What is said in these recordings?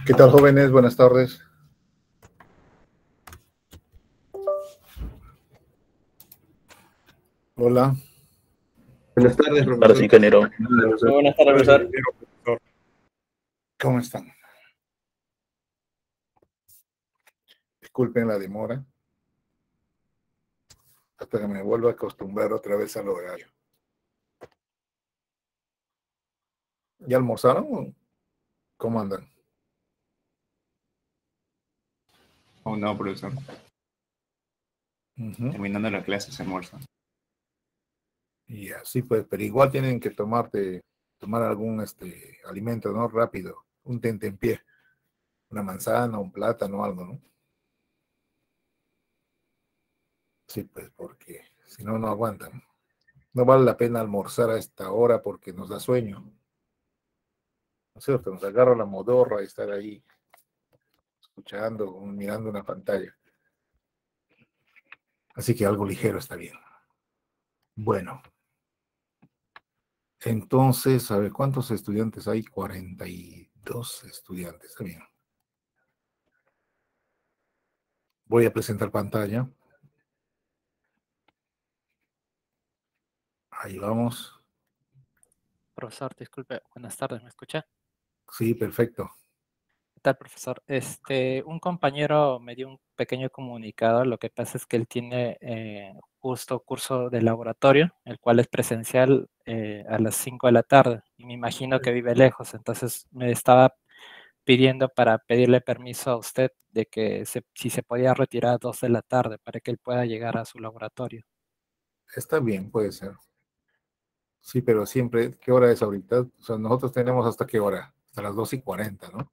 ¿Qué tal, jóvenes? Buenas tardes. Hola. Buenas tardes, Buenas profesor. ingeniero. Muy buenas tardes, profesor. ¿Cómo están? Disculpen la demora. Hasta que me vuelva a acostumbrar otra vez al horario. ¿Ya almorzaron? ¿Cómo andan? Oh, no, profesor. Terminando la clase se almuerza. Y así pues, pero igual tienen que tomar algún alimento, ¿no? Rápido, un tentempié, una manzana, un plátano, algo, ¿no? Sí, pues, porque si no, no aguantan. No vale la pena almorzar a esta hora porque nos da sueño. ¿No es cierto? Nos agarra la modorra y estar ahí escuchando, mirando una pantalla. Así que algo ligero está bien. Bueno, entonces, a ver, ¿cuántos estudiantes hay? 42 estudiantes, está bien. Voy a presentar pantalla. Ahí vamos. Profesor, disculpe, buenas tardes, ¿me escucha? Sí, perfecto. ¿Qué tal, profesor? Un compañero me dio un pequeño comunicado. Lo que pasa es que él tiene justo curso de laboratorio, el cual es presencial a las 5 de la tarde. Y me imagino que vive lejos, entonces me estaba pidiendo para pedirle permiso a usted de que si se podía retirar a 2 de la tarde para que él pueda llegar a su laboratorio. Está bien, puede ser. Sí, pero siempre, ¿qué hora es ahorita? O sea, nosotros tenemos hasta qué hora? Hasta las 2:40, ¿no?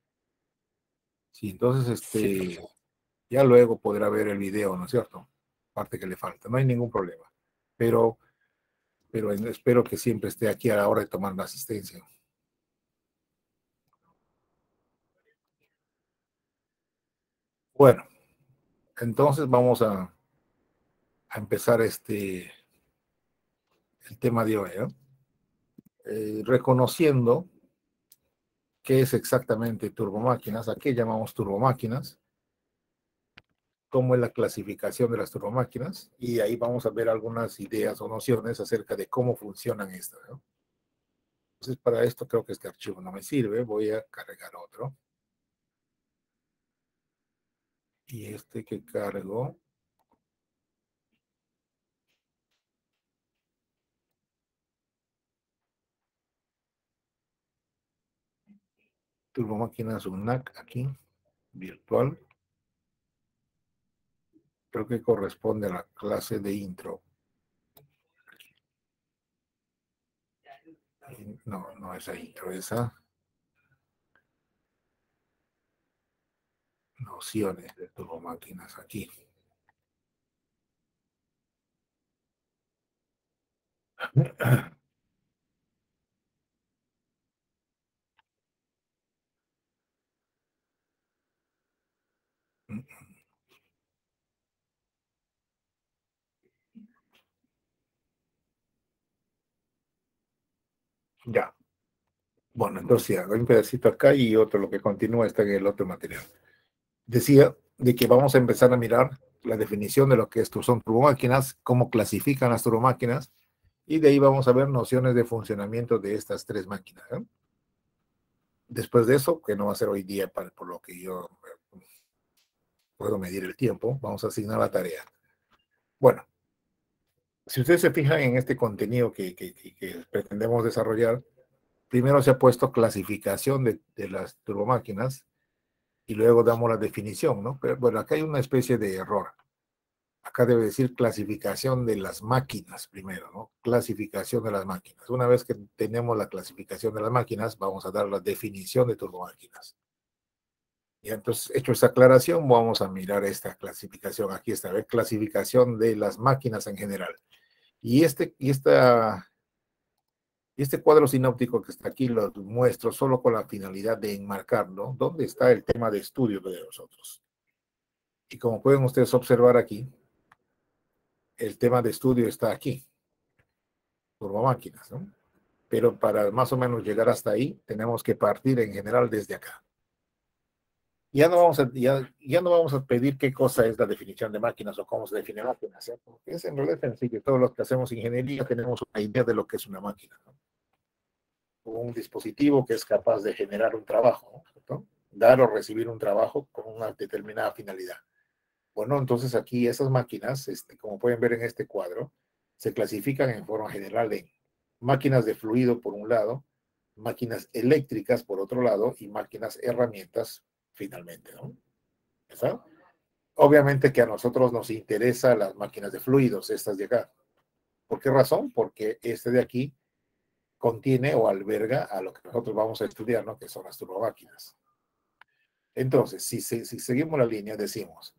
Sí, entonces, Sí, ya luego podrá ver el video, ¿no es cierto? Parte que le falta, no hay ningún problema. Pero espero que siempre esté aquí a la hora de tomar la asistencia. Bueno, entonces vamos a empezar el tema de hoy, ¿no? Reconociendo qué es exactamente turbomáquinas, a qué llamamos turbomáquinas, cómo es la clasificación de las turbomáquinas, y ahí vamos a ver algunas ideas o nociones acerca de cómo funcionan estas, ¿no? Entonces, para esto creo que este archivo no me sirve, voy a cargar otro. Y este que cargo, turbomáquinas UNAC aquí, virtual, creo que corresponde a la clase de intro. No, no es intro, esa nociones de turbomáquinas aquí. Ya. Bueno, entonces hago un pedacito acá y otro, lo que continúa está en el otro material. Decía de que vamos a empezar a mirar la definición de lo que estos son turbomáquinas, cómo clasifican las turbomáquinas, y de ahí vamos a ver nociones de funcionamiento de estas tres máquinas, ¿eh? Después de eso, que no va a ser hoy día por lo que yo puedo medir el tiempo, vamos a asignar la tarea. Bueno, si ustedes se fijan en este contenido que pretendemos desarrollar, primero se ha puesto clasificación de las turbomáquinas y luego damos la definición, ¿no? Pero bueno, acá hay una especie de error. Acá debe decir clasificación de las máquinas primero, ¿no? Clasificación de las máquinas. Una vez que tenemos la clasificación de las máquinas, vamos a dar la definición de turbomáquinas. Y entonces, hecho esta aclaración, vamos a mirar esta clasificación. Aquí está, ¿ver? Clasificación de las máquinas en general. Y este cuadro sinóptico que está aquí lo muestro solo con la finalidad de enmarcarlo, dónde está el tema de estudio de nosotros. Y como pueden ustedes observar aquí, el tema de estudio está aquí, turbomáquinas, ¿no? Pero para más o menos llegar hasta ahí, tenemos que partir en general desde acá. ya no vamos a pedir qué cosa es la definición de máquinas o cómo se define máquinas, ¿eh? Porque es en realidad sencillo. Todos los que hacemos ingeniería tenemos una idea de lo que es una máquina, ¿no? Un dispositivo que es capaz de generar un trabajo, ¿no? Dar o recibir un trabajo con una determinada finalidad. Bueno, entonces aquí esas máquinas, como pueden ver en este cuadro, se clasifican en forma general en máquinas de fluido por un lado, máquinas eléctricas por otro lado y máquinas herramientas finalmente, ¿no? ¿Está? Obviamente que a nosotros nos interesan las máquinas de fluidos, estas de acá. ¿Por qué razón? Porque este de aquí contiene o alberga a lo que nosotros vamos a estudiar, ¿no? Que son las turbomáquinas. Entonces, si seguimos la línea, decimos,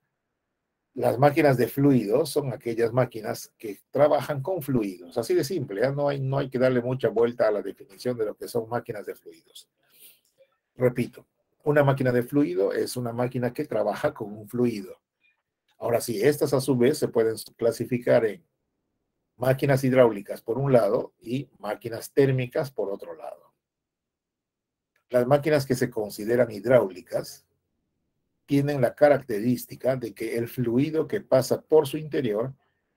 las máquinas de fluidos son aquellas máquinas que trabajan con fluidos. Así de simple, ¿eh? No hay que darle mucha vuelta a la definición de lo que son máquinas de fluidos. Repito, una máquina de fluido es una máquina que trabaja con un fluido. Ahora sí, estas a su vez se pueden clasificar en máquinas hidráulicas por un lado y máquinas térmicas por otro lado. Las máquinas que se consideran hidráulicas tienen la característica de que el fluido que pasa por su interior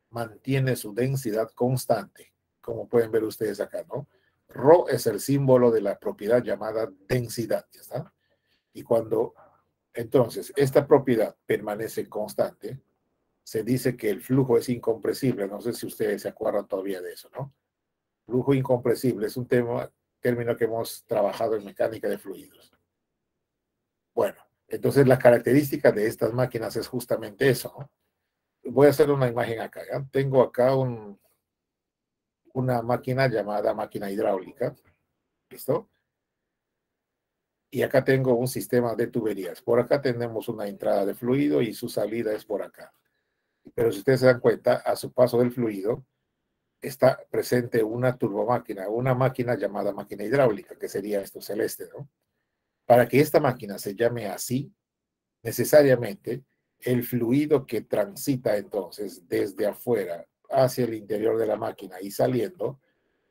mantiene su densidad constante, como pueden ver ustedes acá, ¿no? Rho es el símbolo de la propiedad llamada densidad, ¿ya está? Y cuando entonces esta propiedad permanece constante, se dice que el flujo es incompresible. No sé si ustedes se acuerdan todavía de eso, ¿no? Flujo incompresible es un término que hemos trabajado en mecánica de fluidos. Bueno, entonces la característica de estas máquinas es justamente eso, ¿no? Voy a hacer una imagen acá, ¿ya? Tengo acá una máquina llamada máquina hidráulica, ¿listo? Y acá tengo un sistema de tuberías. Por acá tenemos una entrada de fluido y su salida es por acá. Pero si ustedes se dan cuenta, a su paso del fluido está presente una turbomáquina, una máquina llamada máquina hidráulica, que sería esto celeste, ¿no? Para que esta máquina se llame así, necesariamente el fluido que transita entonces desde afuera hacia el interior de la máquina y saliendo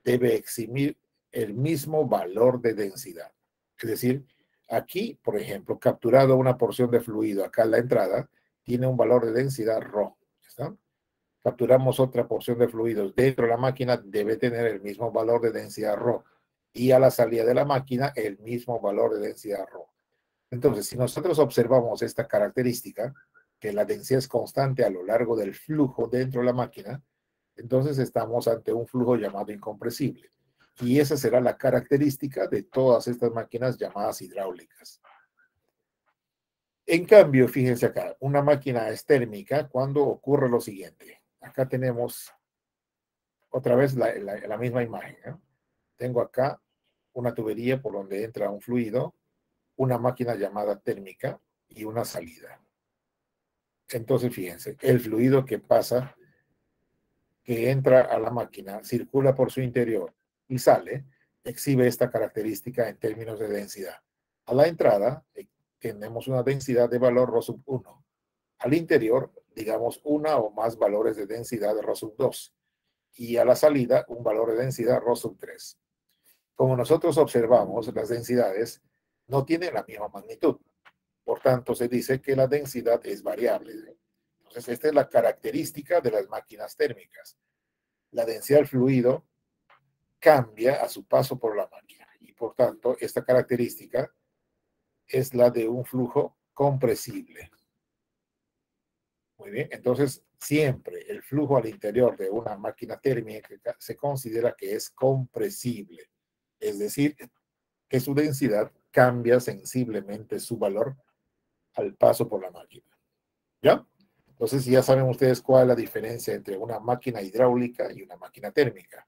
debe exhibir el mismo valor de densidad. Es decir, aquí, por ejemplo, capturado una porción de fluido acá en la entrada, tiene un valor de densidad ρ. ¿Está? Capturamos otra porción de fluidos dentro de la máquina, debe tener el mismo valor de densidad ρ. Y a la salida de la máquina, el mismo valor de densidad ρ. Entonces, si nosotros observamos esta característica, que la densidad es constante a lo largo del flujo dentro de la máquina, entonces estamos ante un flujo llamado incompresible. Y esa será la característica de todas estas máquinas llamadas hidráulicas. En cambio, fíjense acá, una máquina es térmica cuando ocurre lo siguiente. Acá tenemos otra vez la misma imagen, ¿eh? Tengo acá una tubería por donde entra un fluido, una máquina llamada térmica y una salida. Entonces, fíjense, el fluido que pasa, que entra a la máquina, circula por su interior y sale, exhibe esta característica en términos de densidad. A la entrada tenemos una densidad de valor ρ sub 1. Al interior, digamos, una o más valores de densidad de ρ sub 2. Y a la salida, un valor de densidad ρ sub 3. Como nosotros observamos, las densidades no tienen la misma magnitud. Por tanto, se dice que la densidad es variable. Entonces, esta es la característica de las máquinas térmicas. La densidad del fluido cambia a su paso por la máquina. Y por tanto, esta característica es la de un flujo compresible. Muy bien, entonces siempre el flujo al interior de una máquina térmica se considera que es compresible. Es decir, que su densidad cambia sensiblemente su valor al paso por la máquina. ¿Ya? Entonces ya saben ustedes cuál es la diferencia entre una máquina hidráulica y una máquina térmica.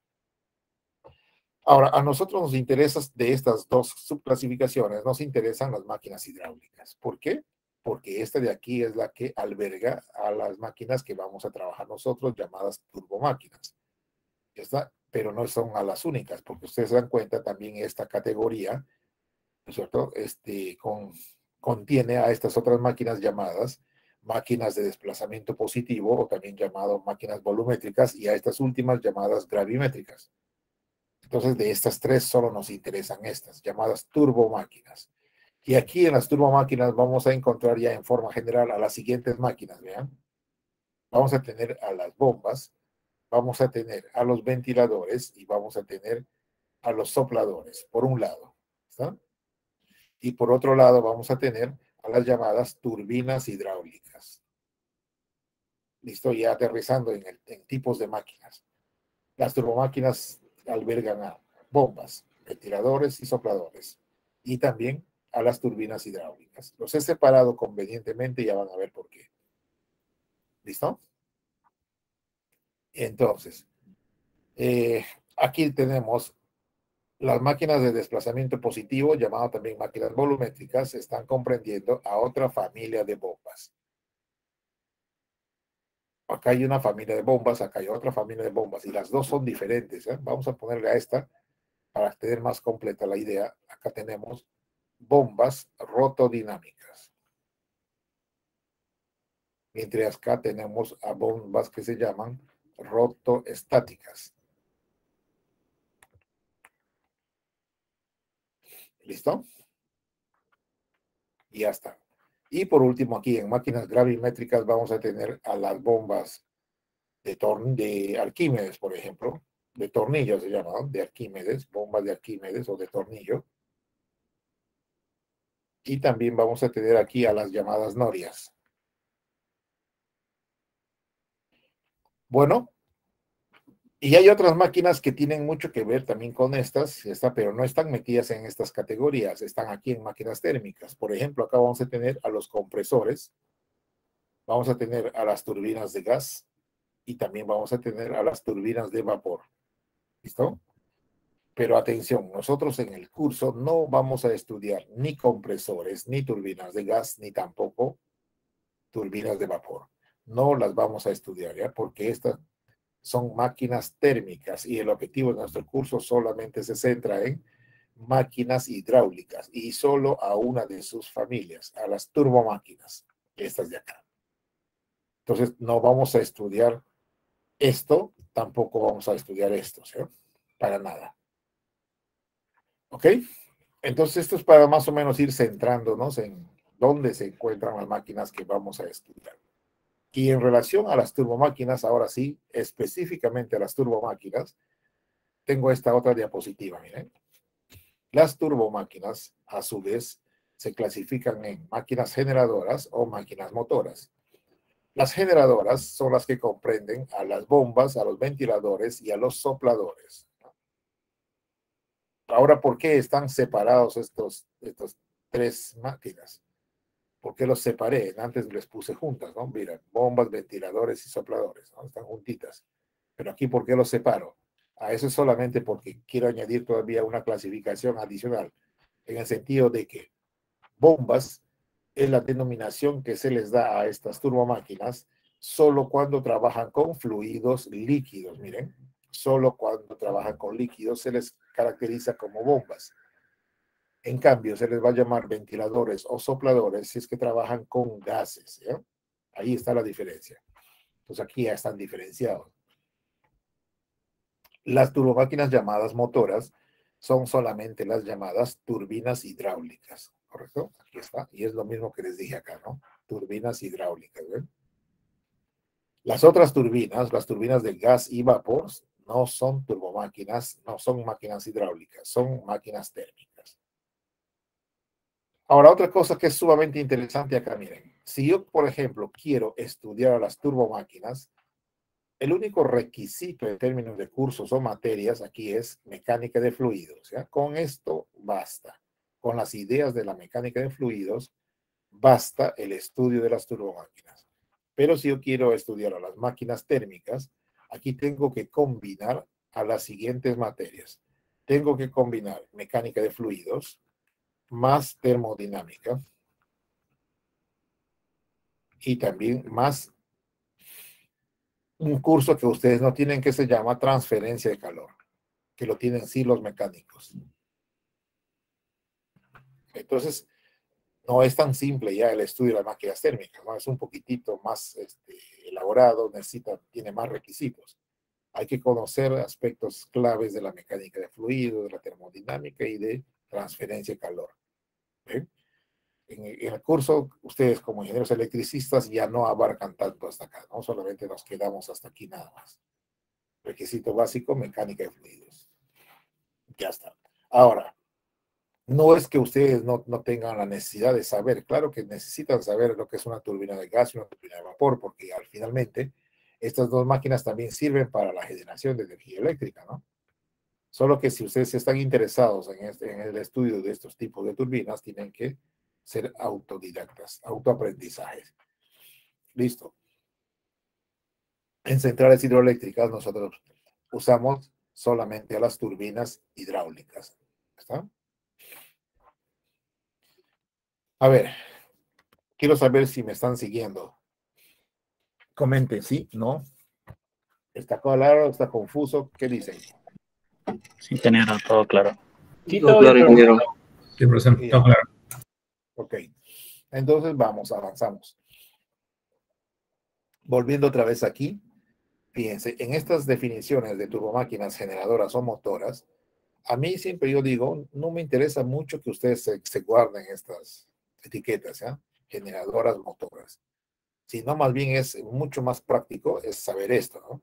Ahora, a nosotros nos interesa de estas dos subclasificaciones, nos interesan las máquinas hidráulicas. ¿Por qué? Porque esta de aquí es la que alberga a las máquinas que vamos a trabajar nosotros, llamadas turbomáquinas. ¿Está? Pero no son a las únicas, porque ustedes se dan cuenta también esta categoría, ¿no es cierto? Contiene a estas otras máquinas llamadas máquinas de desplazamiento positivo o también llamado máquinas volumétricas y a estas últimas llamadas gravimétricas. Entonces, de estas tres solo nos interesan estas, llamadas turbomáquinas. Y aquí en las turbomáquinas vamos a encontrar ya en forma general a las siguientes máquinas, vean. Vamos a tener a las bombas, vamos a tener a los ventiladores y vamos a tener a los sopladores, por un lado. ¿Está? Y por otro lado vamos a tener a las llamadas turbinas hidráulicas. Listo, ya aterrizando en tipos de máquinas. Las turbomáquinas albergan a bombas, ventiladores y sopladores. Y también a las turbinas hidráulicas. Los he separado convenientemente y ya van a ver por qué. ¿Listo? Entonces, aquí tenemos las máquinas de desplazamiento positivo, llamadas también máquinas volumétricas, están comprendiendo a otra familia de bombas. Acá hay una familia de bombas, acá hay otra familia de bombas, y las dos son diferentes, ¿eh? Vamos a ponerle a esta para tener más completa la idea. Acá tenemos bombas rotodinámicas. Mientras acá tenemos a bombas que se llaman rotoestáticas. ¿Listo? Y ya está. Y por último, aquí en máquinas gravimétricas vamos a tener a las bombas de Arquímedes, por ejemplo, de tornillo se llama, ¿no? De Arquímedes, bombas de Arquímedes o de tornillo. Y también vamos a tener aquí a las llamadas norias. Bueno, y hay otras máquinas que tienen mucho que ver también con estas, pero no están metidas en estas categorías, están aquí en máquinas térmicas. Por ejemplo, acá vamos a tener a los compresores, vamos a tener a las turbinas de gas y también vamos a tener a las turbinas de vapor. ¿Listo? Pero atención, nosotros en el curso no vamos a estudiar ni compresores, ni turbinas de gas, ni tampoco turbinas de vapor. No las vamos a estudiar, ¿ya? Porque estas son máquinas térmicas y el objetivo de nuestro curso solamente se centra en máquinas hidráulicas y solo a una de sus familias, a las turbomáquinas, estas de acá. Entonces, no vamos a estudiar esto, tampoco vamos a estudiar esto, ¿sí? Para nada. ¿Ok? Entonces, esto es para más o menos ir centrándonos en dónde se encuentran las máquinas que vamos a estudiar. Y en relación a las turbomáquinas, ahora sí, específicamente a las turbomáquinas, tengo esta otra diapositiva, miren. Las turbomáquinas, a su vez, se clasifican en máquinas generadoras o máquinas motoras. Las generadoras son las que comprenden a las bombas, a los ventiladores y a los sopladores. Ahora, ¿por qué están separados estos tres máquinas? ¿Por qué los separé? Antes les puse juntas, ¿no? Mira, bombas, ventiladores y sopladores, ¿no? Están juntitas. Pero aquí, ¿por qué los separo? A eso es solamente porque quiero añadir todavía una clasificación adicional, en el sentido de que bombas es la denominación que se les da a estas turbomáquinas solo cuando trabajan con fluidos líquidos, miren, solo cuando trabajan con líquidos se les caracteriza como bombas. En cambio, se les va a llamar ventiladores o sopladores si es que trabajan con gases, ¿ya? Ahí está la diferencia. Entonces aquí ya están diferenciados. Las turbomáquinas llamadas motoras son solamente las llamadas turbinas hidráulicas, ¿correcto? Aquí está. Y es lo mismo que les dije acá, ¿no? Turbinas hidráulicas, ¿ven? Las otras turbinas, las turbinas de gas y vapor, no son turbomáquinas, no son máquinas hidráulicas, son máquinas térmicas. Ahora, otra cosa que es sumamente interesante acá, miren. Si yo, por ejemplo, quiero estudiar a las turbomáquinas, el único requisito en términos de cursos o materias aquí es mecánica de fluidos, ¿ya? Con esto basta. Con las ideas de la mecánica de fluidos, basta el estudio de las turbomáquinas. Pero si yo quiero estudiar a las máquinas térmicas, aquí tengo que combinar a las siguientes materias. Tengo que combinar mecánica de fluidos más termodinámica y también más un curso que ustedes no tienen que se llama transferencia de calor, que lo tienen sí los mecánicos. Entonces, no es tan simple ya el estudio de las máquinas térmicas, ¿no? Es un poquitito más elaborado, tiene más requisitos. Hay que conocer aspectos claves de la mecánica de fluido, de la termodinámica y de transferencia de calor. ¿Ven? En el curso, ustedes como ingenieros electricistas ya no abarcan tanto hasta acá, ¿no? Solamente nos quedamos hasta aquí nada más. Requisito básico, mecánica de fluidos. Ya está. Ahora, no es que ustedes no tengan la necesidad de saber, claro que necesitan saber lo que es una turbina de gas y una turbina de vapor, porque finalmente estas dos máquinas también sirven para la generación de energía eléctrica, ¿no? Solo que si ustedes están interesados en el estudio de estos tipos de turbinas, tienen que ser autodidactas, autoaprendizajes. Listo. En centrales hidroeléctricas nosotros usamos solamente a las turbinas hidráulicas. ¿Está? A ver, quiero saber si me están siguiendo. Comenten, ¿sí? ¿No? ¿Está claro? ¿Está confuso? ¿Qué dicen? Sí, ingeniero, todo claro. Sí, todo claro, ingeniero. Sí, profesor, todo claro. Ok. Entonces vamos, avanzamos. Volviendo otra vez aquí, fíjense, en estas definiciones de turbomáquinas generadoras o motoras, a mí siempre yo digo, no me interesa mucho que ustedes se guarden estas etiquetas, ¿ya? Generadoras, motoras. Sino más bien es mucho más práctico es saber esto, ¿no?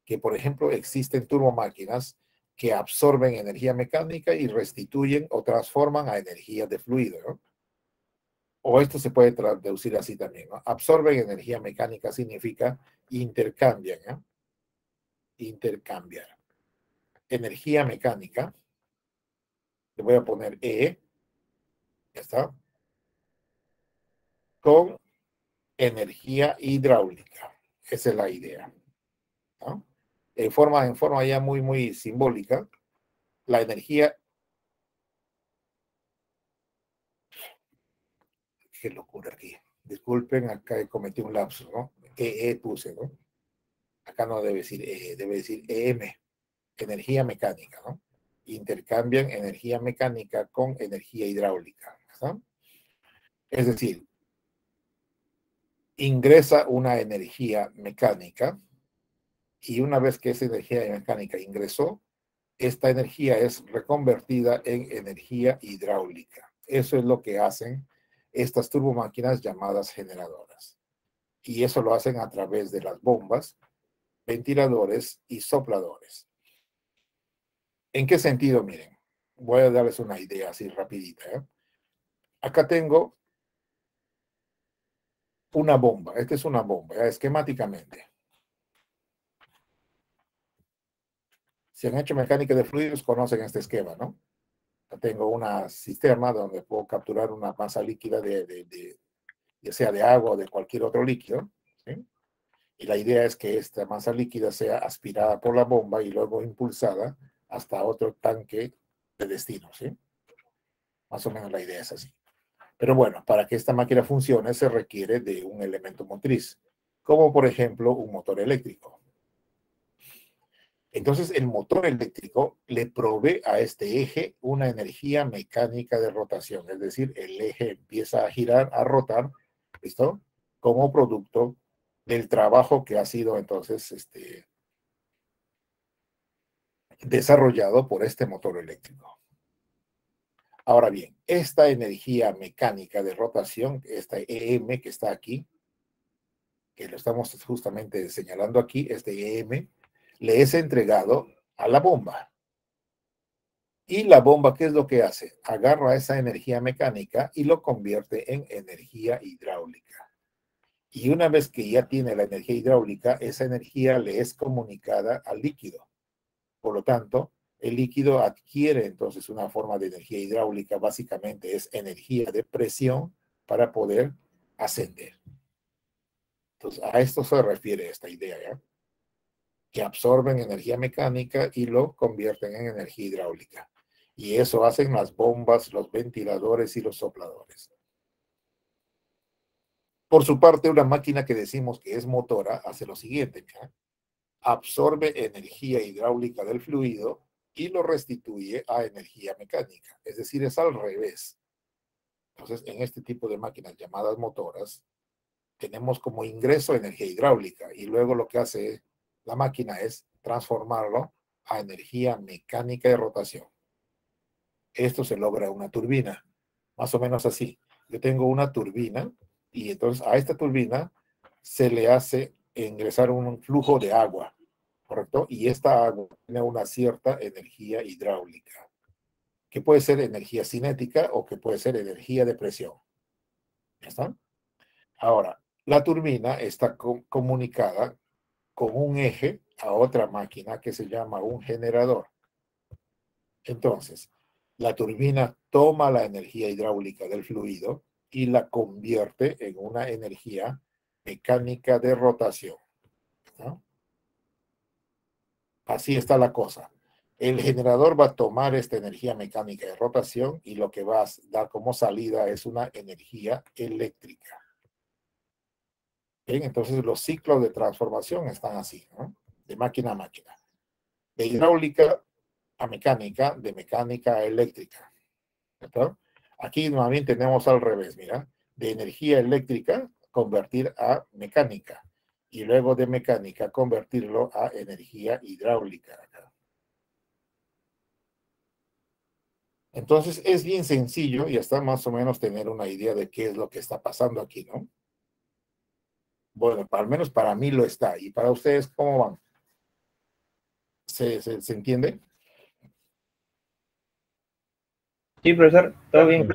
Que, por ejemplo, existen turbomáquinas que absorben energía mecánica y restituyen o transforman a energía de fluido, ¿no? O esto se puede traducir así también, ¿no? Absorben energía mecánica significa intercambian, ¿no? Intercambiar. Energía mecánica, le voy a poner E, ya está, con energía hidráulica. Esa es la idea, ¿no? En forma ya muy simbólica, la energía. Qué locura aquí. Disculpen, acá cometí un lapsus, ¿no? Puse, ¿no? Acá no debe decir debe decir EM, energía mecánica, ¿no? Intercambian energía mecánica con energía hidráulica, ¿no? Es decir, ingresa una energía mecánica y una vez que esa energía mecánica ingresó, esta energía es reconvertida en energía hidráulica. Eso es lo que hacen estas turbomáquinas llamadas generadoras. Y eso lo hacen a través de las bombas, ventiladores y sopladores. ¿En qué sentido? Miren, voy a darles una idea así rapidita, ¿eh? Acá tengo una bomba. Esta es una bomba, ¿ya? Esquemáticamente. Si han hecho mecánica de fluidos, conocen este esquema, ¿no? Tengo una cisterna donde puedo capturar una masa líquida ya sea de agua o de cualquier otro líquido, ¿sí? Y la idea es que esta masa líquida sea aspirada por la bomba y luego impulsada hasta otro tanque de destino, ¿sí? Más o menos la idea es así. Pero bueno, para que esta máquina funcione se requiere de un elemento motriz, como por ejemplo un motor eléctrico. Entonces el motor eléctrico le provee a este eje una energía mecánica de rotación, es decir, el eje empieza a girar, a rotar, ¿listo? Como producto del trabajo que ha sido entonces desarrollado por este motor eléctrico. Ahora bien, esta energía mecánica de rotación, esta EM que está aquí, que lo estamos justamente señalando aquí, este EM, le es entregado a la bomba. Y la bomba, ¿qué es lo que hace? Agarra esa energía mecánica y lo convierte en energía hidráulica. Y una vez que ya tiene la energía hidráulica, esa energía le es comunicada al líquido. Por lo tanto, el líquido adquiere entonces una forma de energía hidráulica, básicamente es energía de presión para poder ascender. Entonces, a esto se refiere esta idea, ¿ya? Que absorben energía mecánica y lo convierten en energía hidráulica. Y eso hacen las bombas, los ventiladores y los sopladores. Por su parte, una máquina que decimos que es motora hace lo siguiente, ¿ya? Absorbe energía hidráulica del fluido y lo restituye a energía mecánica. Es decir, es al revés. Entonces, en este tipo de máquinas llamadas motoras, tenemos como ingreso energía hidráulica y luego lo que hace la máquina es transformarlo a energía mecánica de rotación. Esto se logra en una turbina, más o menos así. yo tengo una turbina y entonces a esta turbina se le hace ingresar un flujo de agua, ¿correcto? Y esta agua tiene una cierta energía hidráulica, que puede ser energía cinética o que puede ser energía de presión. ¿Ya está? Ahora, la turbina está comunicada con un eje a otra máquina que se llama un generador. Entonces, la turbina toma la energía hidráulica del fluido y la convierte en una energía mecánica de rotación, ¿no? Así está la cosa. El generador va a tomar esta energía mecánica de rotación y lo que va a dar como salida es una energía eléctrica. Bien, entonces los ciclos de transformación están así, ¿no? De máquina a máquina. De hidráulica a mecánica, de mecánica a eléctrica. ¿Cierto? Aquí nuevamente tenemos al revés, mira. De energía eléctrica convertir a mecánica. Y luego de mecánica convertirlo a energía hidráulica. Entonces es bien sencillo y hasta más o menos tener una idea de qué es lo que está pasando aquí, ¿no? Bueno, al menos para mí lo está. ¿Y para ustedes cómo van? ¿Se entiende? Sí, profesor, todo bien.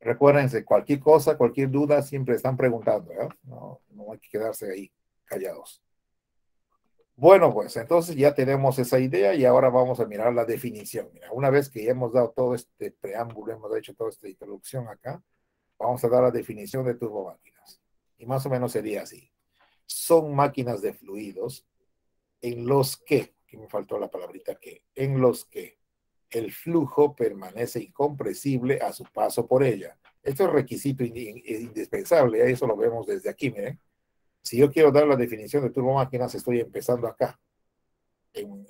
Recuérdense, cualquier cosa, cualquier duda, siempre están preguntando, ¿eh? No hay que quedarse ahí callados. Bueno, pues entonces ya tenemos esa idea y ahora vamos a mirar la definición. Mira, una vez que ya hemos dado todo este preámbulo, hemos hecho toda esta introducción acá, vamos a dar la definición de turbomáquinas. Y más o menos sería así. Son máquinas de fluidos en los que me faltó la palabrita que, en los que el flujo permanece incompresible a su paso por ella. Esto es requisito indispensable, eso lo vemos desde aquí, miren. Si yo quiero dar la definición de turbomáquinas, estoy empezando acá,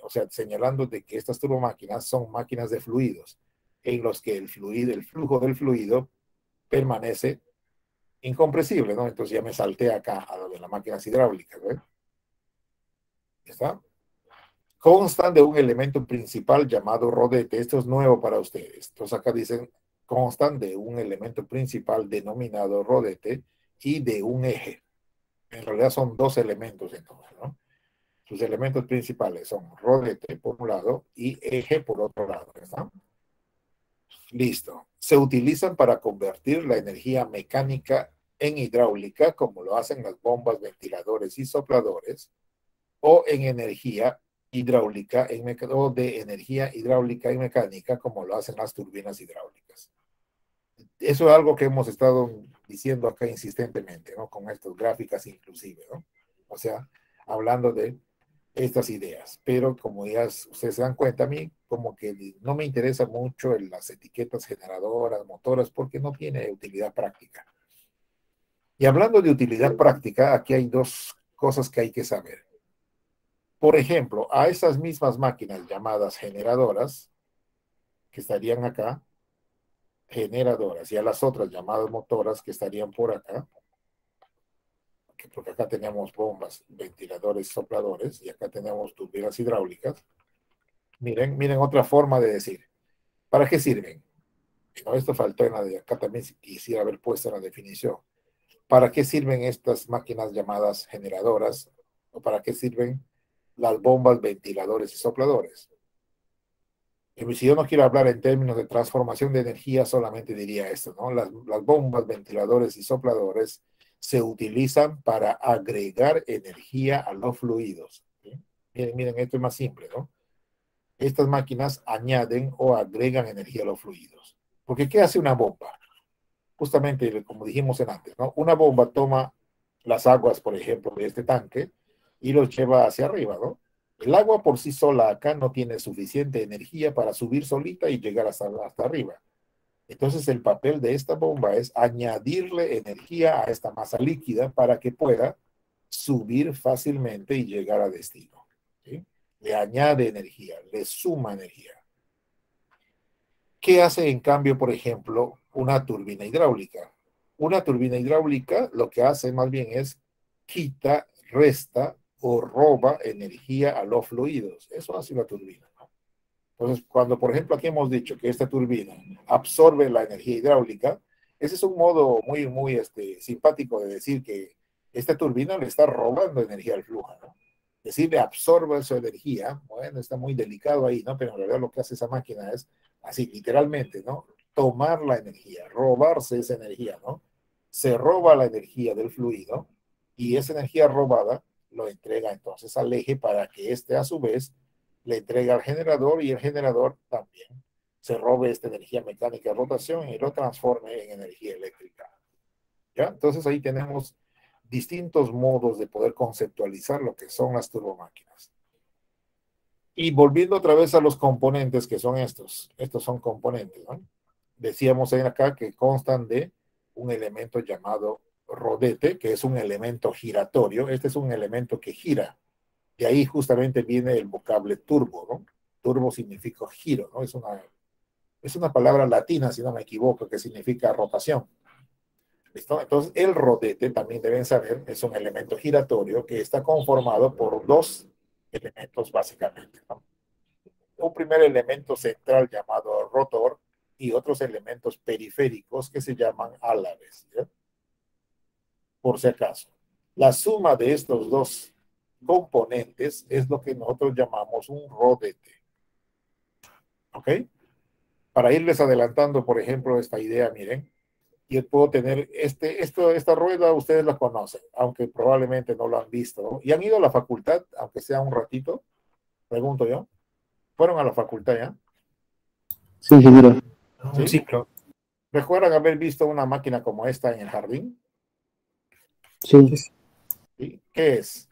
o sea, señalando de que estas turbomáquinas son máquinas de fluidos, en los que el flujo del fluido permanece incompresible, ¿no? Entonces ya me salté acá a lo de las máquinas hidráulicas, ¿ves? ¿Está? Constan de un elemento principal llamado rodete. Esto es nuevo para ustedes. Entonces acá dicen, constan de un elemento principal denominado rodete y de un eje. En realidad son dos elementos entonces, ¿no? Sus elementos principales son rodete por un lado y eje por otro lado, ¿está? Listo. Se utilizan para convertir la energía mecánica en hidráulica, como lo hacen las bombas, ventiladores y sopladores, o en energía hidráulica o de energía hidráulica y mecánica, como lo hacen las turbinas hidráulicas. Eso es algo que hemos estado diciendo acá insistentemente, ¿no? Con estas gráficas inclusive, ¿no? O sea, hablando de estas ideas. Pero como ya ustedes se dan cuenta, a mí como que no me interesa mucho en las etiquetas generadoras, motoras, porque no tiene utilidad práctica. Y hablando de utilidad práctica, aquí hay dos cosas que hay que saber. Por ejemplo, a esas mismas máquinas llamadas generadoras, que estarían acá, generadoras, y a las otras llamadas motoras, que estarían por acá, porque acá tenemos bombas, ventiladores, sopladores, y acá tenemos turbinas hidráulicas. Miren otra forma de decir. ¿Para qué sirven? No, esto faltó en la de acá también, si quisiera haber puesto en la definición. ¿Para qué sirven estas máquinas llamadas generadoras? ¿O para qué sirven las bombas, ventiladores y sopladores? Y si yo no quiero hablar en términos de transformación de energía, solamente diría esto, ¿no? Las bombas, ventiladores y sopladores se utilizan para agregar energía a los fluidos. ¿Sí? Miren, esto es más simple, ¿no? Estas máquinas añaden o agregan energía a los fluidos. Porque ¿qué hace una bomba? Justamente, como dijimos antes, ¿no? Una bomba toma las aguas, por ejemplo, de este tanque y los lleva hacia arriba, ¿no? El agua por sí sola acá no tiene suficiente energía para subir solita y llegar hasta arriba. Entonces el papel de esta bomba es añadirle energía a esta masa líquida para que pueda subir fácilmente y llegar a destino. ¿Sí? Le añade energía, le suma energía. ¿Qué hace en cambio, por ejemplo, una turbina hidráulica? Una turbina hidráulica lo que hace más bien es quita, resta o roba energía a los fluidos. Eso hace la turbina, ¿no? Entonces, cuando, por ejemplo, aquí hemos dicho que esta turbina absorbe la energía hidráulica, ese es un modo muy simpático de decir que esta turbina le está robando energía al flujo, ¿no? Decirle absorbe su energía, bueno, está muy delicado ahí, ¿no? Pero en realidad lo que hace esa máquina es, así literalmente, ¿no? Tomar la energía, robarse esa energía, ¿no? Se roba la energía del fluido y esa energía robada lo entrega entonces al eje para que éste a su vez le entrega al generador y el generador también se robe esta energía mecánica de rotación y lo transforme en energía eléctrica. ¿Ya? Entonces ahí tenemos distintos modos de poder conceptualizar lo que son las turbomáquinas. Y volviendo otra vez a los componentes que son estos son componentes, ¿no? Decíamos acá que constan de un elemento llamado rodete, que es un elemento giratorio. Este es un elemento que gira. De ahí justamente viene el vocablo turbo, ¿no? Turbo significa giro, ¿no? Es una palabra latina, si no me equivoco, que significa rotación. ¿Listo? Entonces, el rodete, también deben saber, es un elemento giratorio que está conformado por dos elementos, básicamente, ¿no? Un primer elemento central llamado rotor y otros elementos periféricos que se llaman álabes, ¿ya? Por si acaso. La suma de estos dos componentes es lo que nosotros llamamos un rodete. ¿Ok? Para irles adelantando, por ejemplo, esta idea, miren, yo puedo tener esta rueda, ustedes la conocen, aunque probablemente no lo han visto, ¿no? Y han ido a la facultad, aunque sea un ratito, pregunto yo. ¿Fueron a la facultad ya? Sí, seguro. ¿Sí? Un ciclo. ¿Recuerdan haber visto una máquina como esta en el jardín? Sí. ¿Sí? ¿Qué es?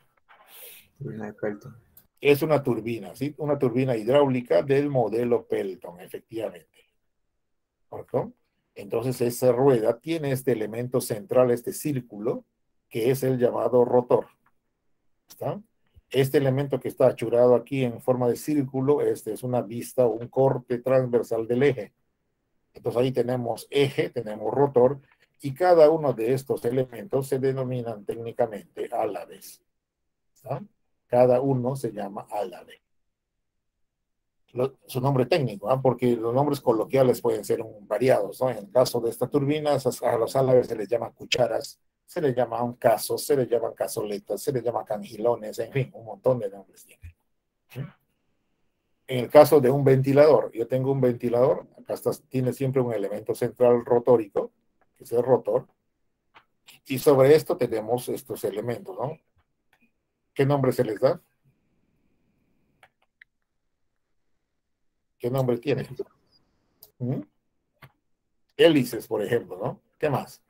Una de Pelton. Es una turbina, ¿sí? Una turbina hidráulica del modelo Pelton, efectivamente. ¿Correcto? Entonces esa rueda tiene este elemento central, este círculo, que es el llamado rotor. ¿Está? Este elemento que está achurado aquí en forma de círculo, este es una vista o un corte transversal del eje. Entonces ahí tenemos eje, tenemos rotor, y cada uno de estos elementos se denominan técnicamente álabes. ¿Está? Cada uno se llama álabe. Su nombre técnico, ¿eh? Porque los nombres coloquiales pueden ser variados, ¿no? En el caso de esta turbina, a los álabes se les llama cucharas, se les llaman casos, se les llaman cazoletas, se les llama cangilones, en fin, un montón de nombres tiene. ¿Sí? En el caso de un ventilador, yo tengo un ventilador, acá tiene siempre un elemento central rotórico, que es el rotor, y sobre esto tenemos estos elementos, ¿no? ¿Qué nombre se les da? ¿Qué nombre tiene? ¿Mm? Hélices, por ejemplo, ¿no? ¿Qué más?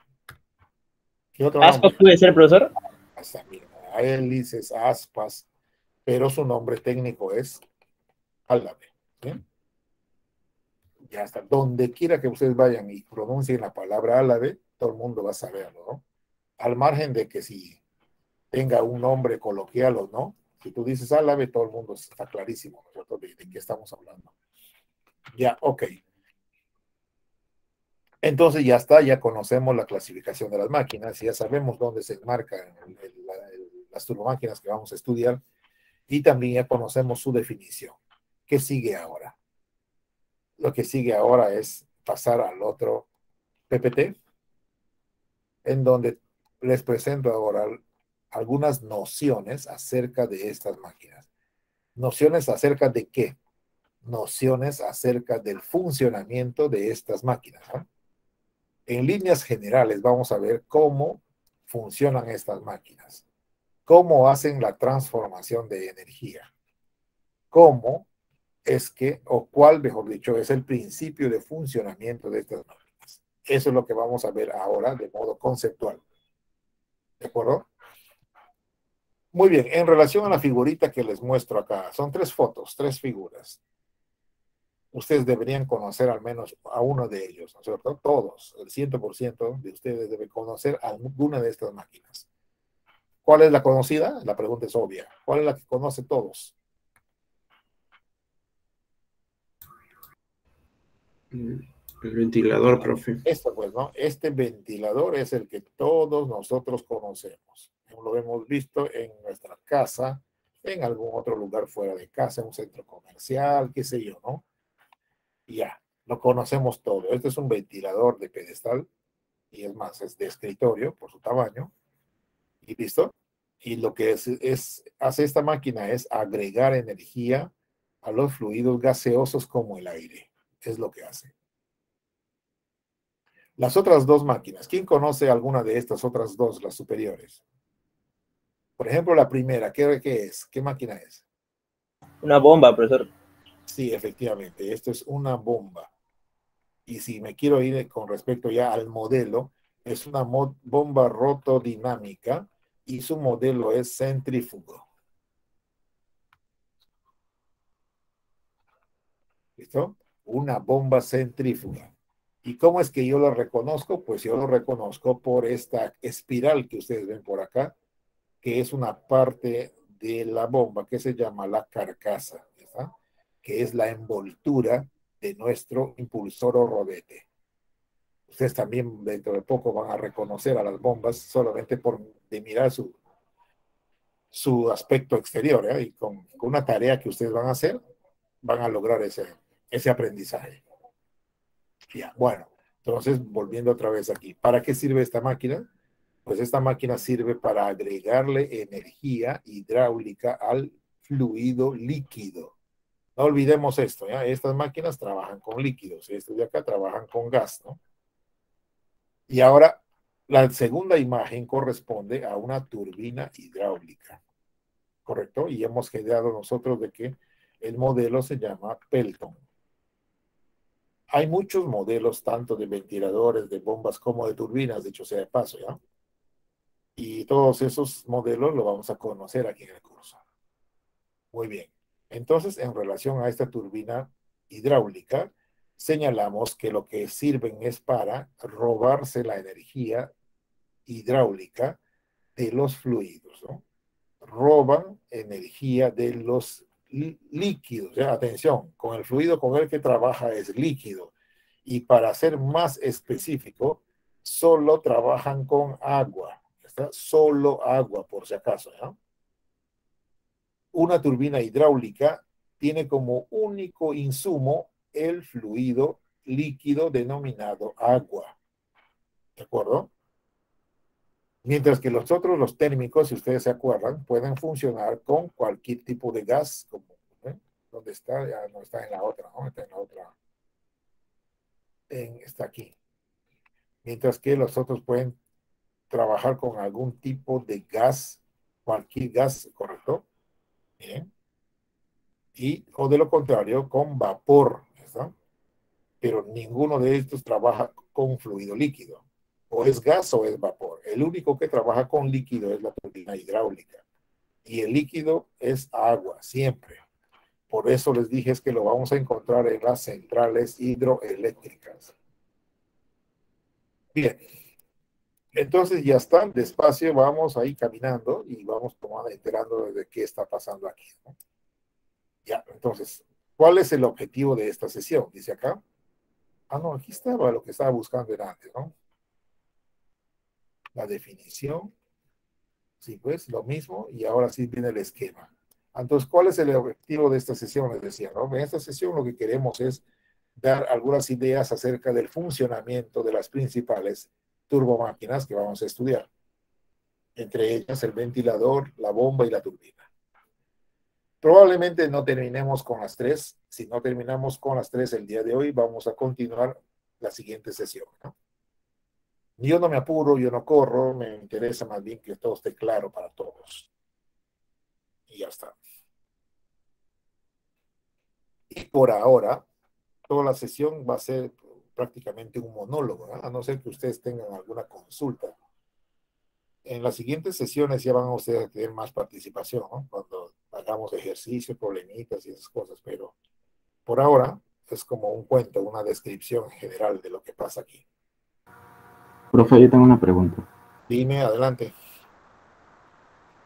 ¿Qué otro ¿Aspas nombre? puede ser, profesor? Hasta, mira, hélices, aspas, pero su nombre técnico es álabe. ¿Sí? Ya está. Donde quiera que ustedes vayan y pronuncien la palabra álabe, todo el mundo va a saberlo, ¿no? Al margen de que si tenga un nombre coloquial o no, si tú dices álabe, todo el mundo está clarísimo, ¿no? de qué estamos hablando. Ya, ok. Entonces ya está, ya conocemos la clasificación de las máquinas, ya sabemos dónde se enmarcan las turbomáquinas que vamos a estudiar y también ya conocemos su definición. ¿Qué sigue ahora? Lo que sigue ahora es pasar al otro PPT, en donde les presento ahora algunas nociones acerca de estas máquinas. ¿Nociones acerca de qué? Nociones acerca del funcionamiento de estas máquinas, ¿no? En líneas generales vamos a ver cómo funcionan estas máquinas, cómo hacen la transformación de energía, cómo es que, o cuál, mejor dicho, es el principio de funcionamiento de estas máquinas. Eso es lo que vamos a ver ahora de modo conceptual. ¿De acuerdo? Muy bien, en relación a la figurita que les muestro acá, son 3 fotos, 3 figuras. Ustedes deberían conocer al menos a uno de ellos, ¿no es cierto? Todos, el 100% de ustedes deben conocer alguna de estas máquinas. ¿Cuál es la conocida? La pregunta es obvia. ¿Cuál es la que conoce todos? El ventilador, profe. Esto pues, ¿no? Este ventilador es el que todos nosotros conocemos. Lo hemos visto en nuestra casa, en algún otro lugar fuera de casa, un centro comercial, qué sé yo, ¿no? Y ya, lo conocemos todo. Este es un ventilador de pedestal, y es más, es de escritorio por su tamaño, y listo. Y lo que hace esta máquina es agregar energía a los fluidos gaseosos como el aire. Es lo que hace. Las otras dos máquinas, ¿quién conoce alguna de estas otras dos, las superiores? Por ejemplo, la primera, ¿qué es? ¿Qué máquina es? Una bomba, profesor. Sí, efectivamente, esto es una bomba. Y si me quiero ir con respecto ya al modelo, es una bomba rotodinámica y su modelo es centrífugo. ¿Listo? Una bomba centrífuga. ¿Y cómo es que yo lo reconozco? Pues yo lo reconozco por esta espiral que ustedes ven por acá, que es una parte de la bomba que se llama la carcasa, ¿está? Que es la envoltura de nuestro impulsor o rodete. Ustedes también dentro de poco van a reconocer a las bombas solamente por de mirar su aspecto exterior, ¿eh? Y con una tarea que ustedes van a hacer, van a lograr ese aprendizaje. Ya, bueno, entonces volviendo otra vez aquí, ¿para qué sirve esta máquina? Pues esta máquina sirve para agregarle energía hidráulica al fluido líquido. No olvidemos esto, ¿ya? Estas máquinas trabajan con líquidos, estos de acá trabajan con gas, ¿no? Y ahora, la segunda imagen corresponde a una turbina hidráulica, ¿correcto? Y hemos quedado nosotros de que el modelo se llama Pelton. Hay muchos modelos, tanto de ventiladores, de bombas, como de turbinas, dicho sea de paso, ¿ya? Y todos esos modelos lo vamos a conocer aquí en el curso. Muy bien. Entonces, en relación a esta turbina hidráulica, señalamos que lo que sirven es para robarse la energía hidráulica de los fluidos, ¿no? Roban energía de los líquidos. ¿Ya? Atención, con el fluido con el que trabaja es líquido. Y para ser más específico, solo trabajan con agua. ¿Está? Solo agua, por si acaso. ¿Ya? Una turbina hidráulica tiene como único insumo el fluido líquido denominado agua. ¿De acuerdo? Mientras que los otros, los térmicos, si ustedes se acuerdan, pueden funcionar con cualquier tipo de gas, como, ¿eh? ¿Dónde está? Ya no está en la otra, ¿no? Está en la otra. Está aquí. Mientras que los otros pueden trabajar con algún tipo de gas, cualquier gas, ¿correcto? Bien. O de lo contrario, con vapor, ¿está? Pero ninguno de estos trabaja con fluido líquido. O es gas o es vapor. El único que trabaja con líquido es la turbina hidráulica. Y el líquido es agua, siempre. Por eso les dije es que lo vamos a encontrar en las centrales hidroeléctricas. Bien. Entonces ya están, despacio vamos ahí caminando y vamos enterando de qué está pasando aquí, ¿no? Ya, entonces, ¿cuál es el objetivo de esta sesión? Dice acá. Ah, no, aquí estaba lo que estaba buscando antes, ¿no? La definición. Sí, pues lo mismo y ahora sí viene el esquema. Entonces, ¿cuál es el objetivo de esta sesión? Les decía, ¿no? En esta sesión lo que queremos es dar algunas ideas acerca del funcionamiento de las principales turbomáquinas que vamos a estudiar. Entre ellas el ventilador, la bomba y la turbina. Probablemente no terminemos con las tres. Si no terminamos con las tres el día de hoy, vamos a continuar la siguiente sesión, ¿no? Yo no me apuro, yo no corro, me interesa más bien que todo esté claro para todos. Y ya está. Y por ahora, toda la sesión va a ser prácticamente un monólogo, ¿no? A no ser que ustedes tengan alguna consulta. En las siguientes sesiones ya van a ustedes a tener más participación, ¿no? Cuando hagamos ejercicios, problemitas y esas cosas, pero por ahora es como un cuento, una descripción general de lo que pasa aquí. Profe, yo tengo una pregunta. Dime, adelante.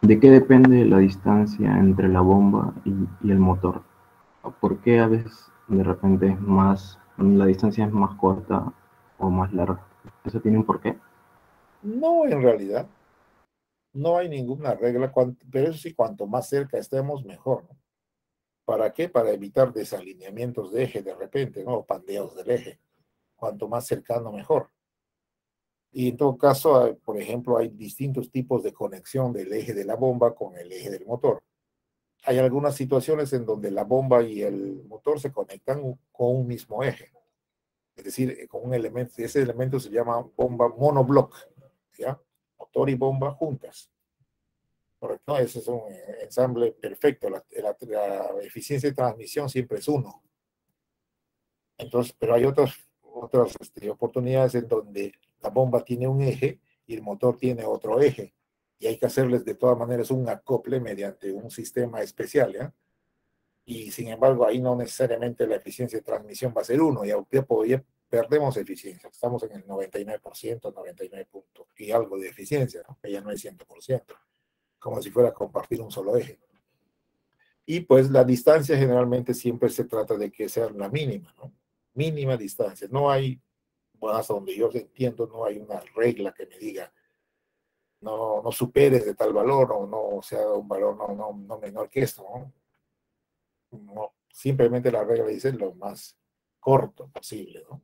¿De qué depende la distancia entre la bomba y el motor? ¿Por qué a veces de repente es más, la distancia es más corta o más larga? ¿Eso tiene un porqué? No, en realidad. No hay ninguna regla, pero eso sí, cuanto más cerca estemos, mejor, ¿no? ¿Para qué? Para evitar desalineamientos de eje de repente, ¿no? O pandeos del eje. Cuanto más cercano, mejor. Y en todo caso, por ejemplo, hay distintos tipos de conexión del eje de la bomba con el eje del motor. Hay algunas situaciones en donde la bomba y el motor se conectan con un mismo eje. Es decir, con un elemento, ese elemento se llama bomba monoblock, ¿ya? Motor y bomba juntas. Correcto, ese es un ensamble perfecto. La eficiencia de transmisión siempre es 1. Entonces, pero hay otras oportunidades en donde la bomba tiene un eje y el motor tiene otro eje. Y hay que hacerles de todas maneras un acople mediante un sistema especial, ¿ya? Y sin embargo, ahí no necesariamente la eficiencia de transmisión va a ser 1. Ya perdemos eficiencia. Estamos en el 99%, 99 puntos y algo de eficiencia, ¿no? Que ya no es 100%, como si fuera compartir un solo eje. Y pues la distancia generalmente siempre se trata de que sea la mínima, ¿no? Mínima distancia. No hay, bueno, hasta donde yo entiendo, no hay una regla que me diga no superes de tal valor o no sea un valor no menor que esto, ¿no? No, simplemente la regla dice lo más corto posible, ¿no?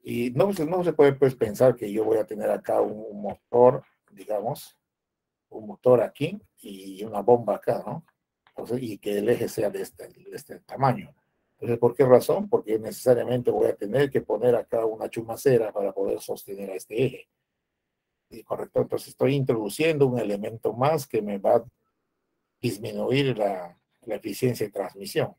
Y no se puede pues pensar que yo voy a tener acá un motor, digamos, un motor aquí y una bomba acá, ¿no? Entonces, y que el eje sea de este tamaño. Entonces, ¿por qué razón? Porque necesariamente voy a tener que poner acá una chumacera para poder sostener a este eje. ¿Sí? Correcto. Entonces estoy introduciendo un elemento más que me va a disminuir la eficiencia de transmisión.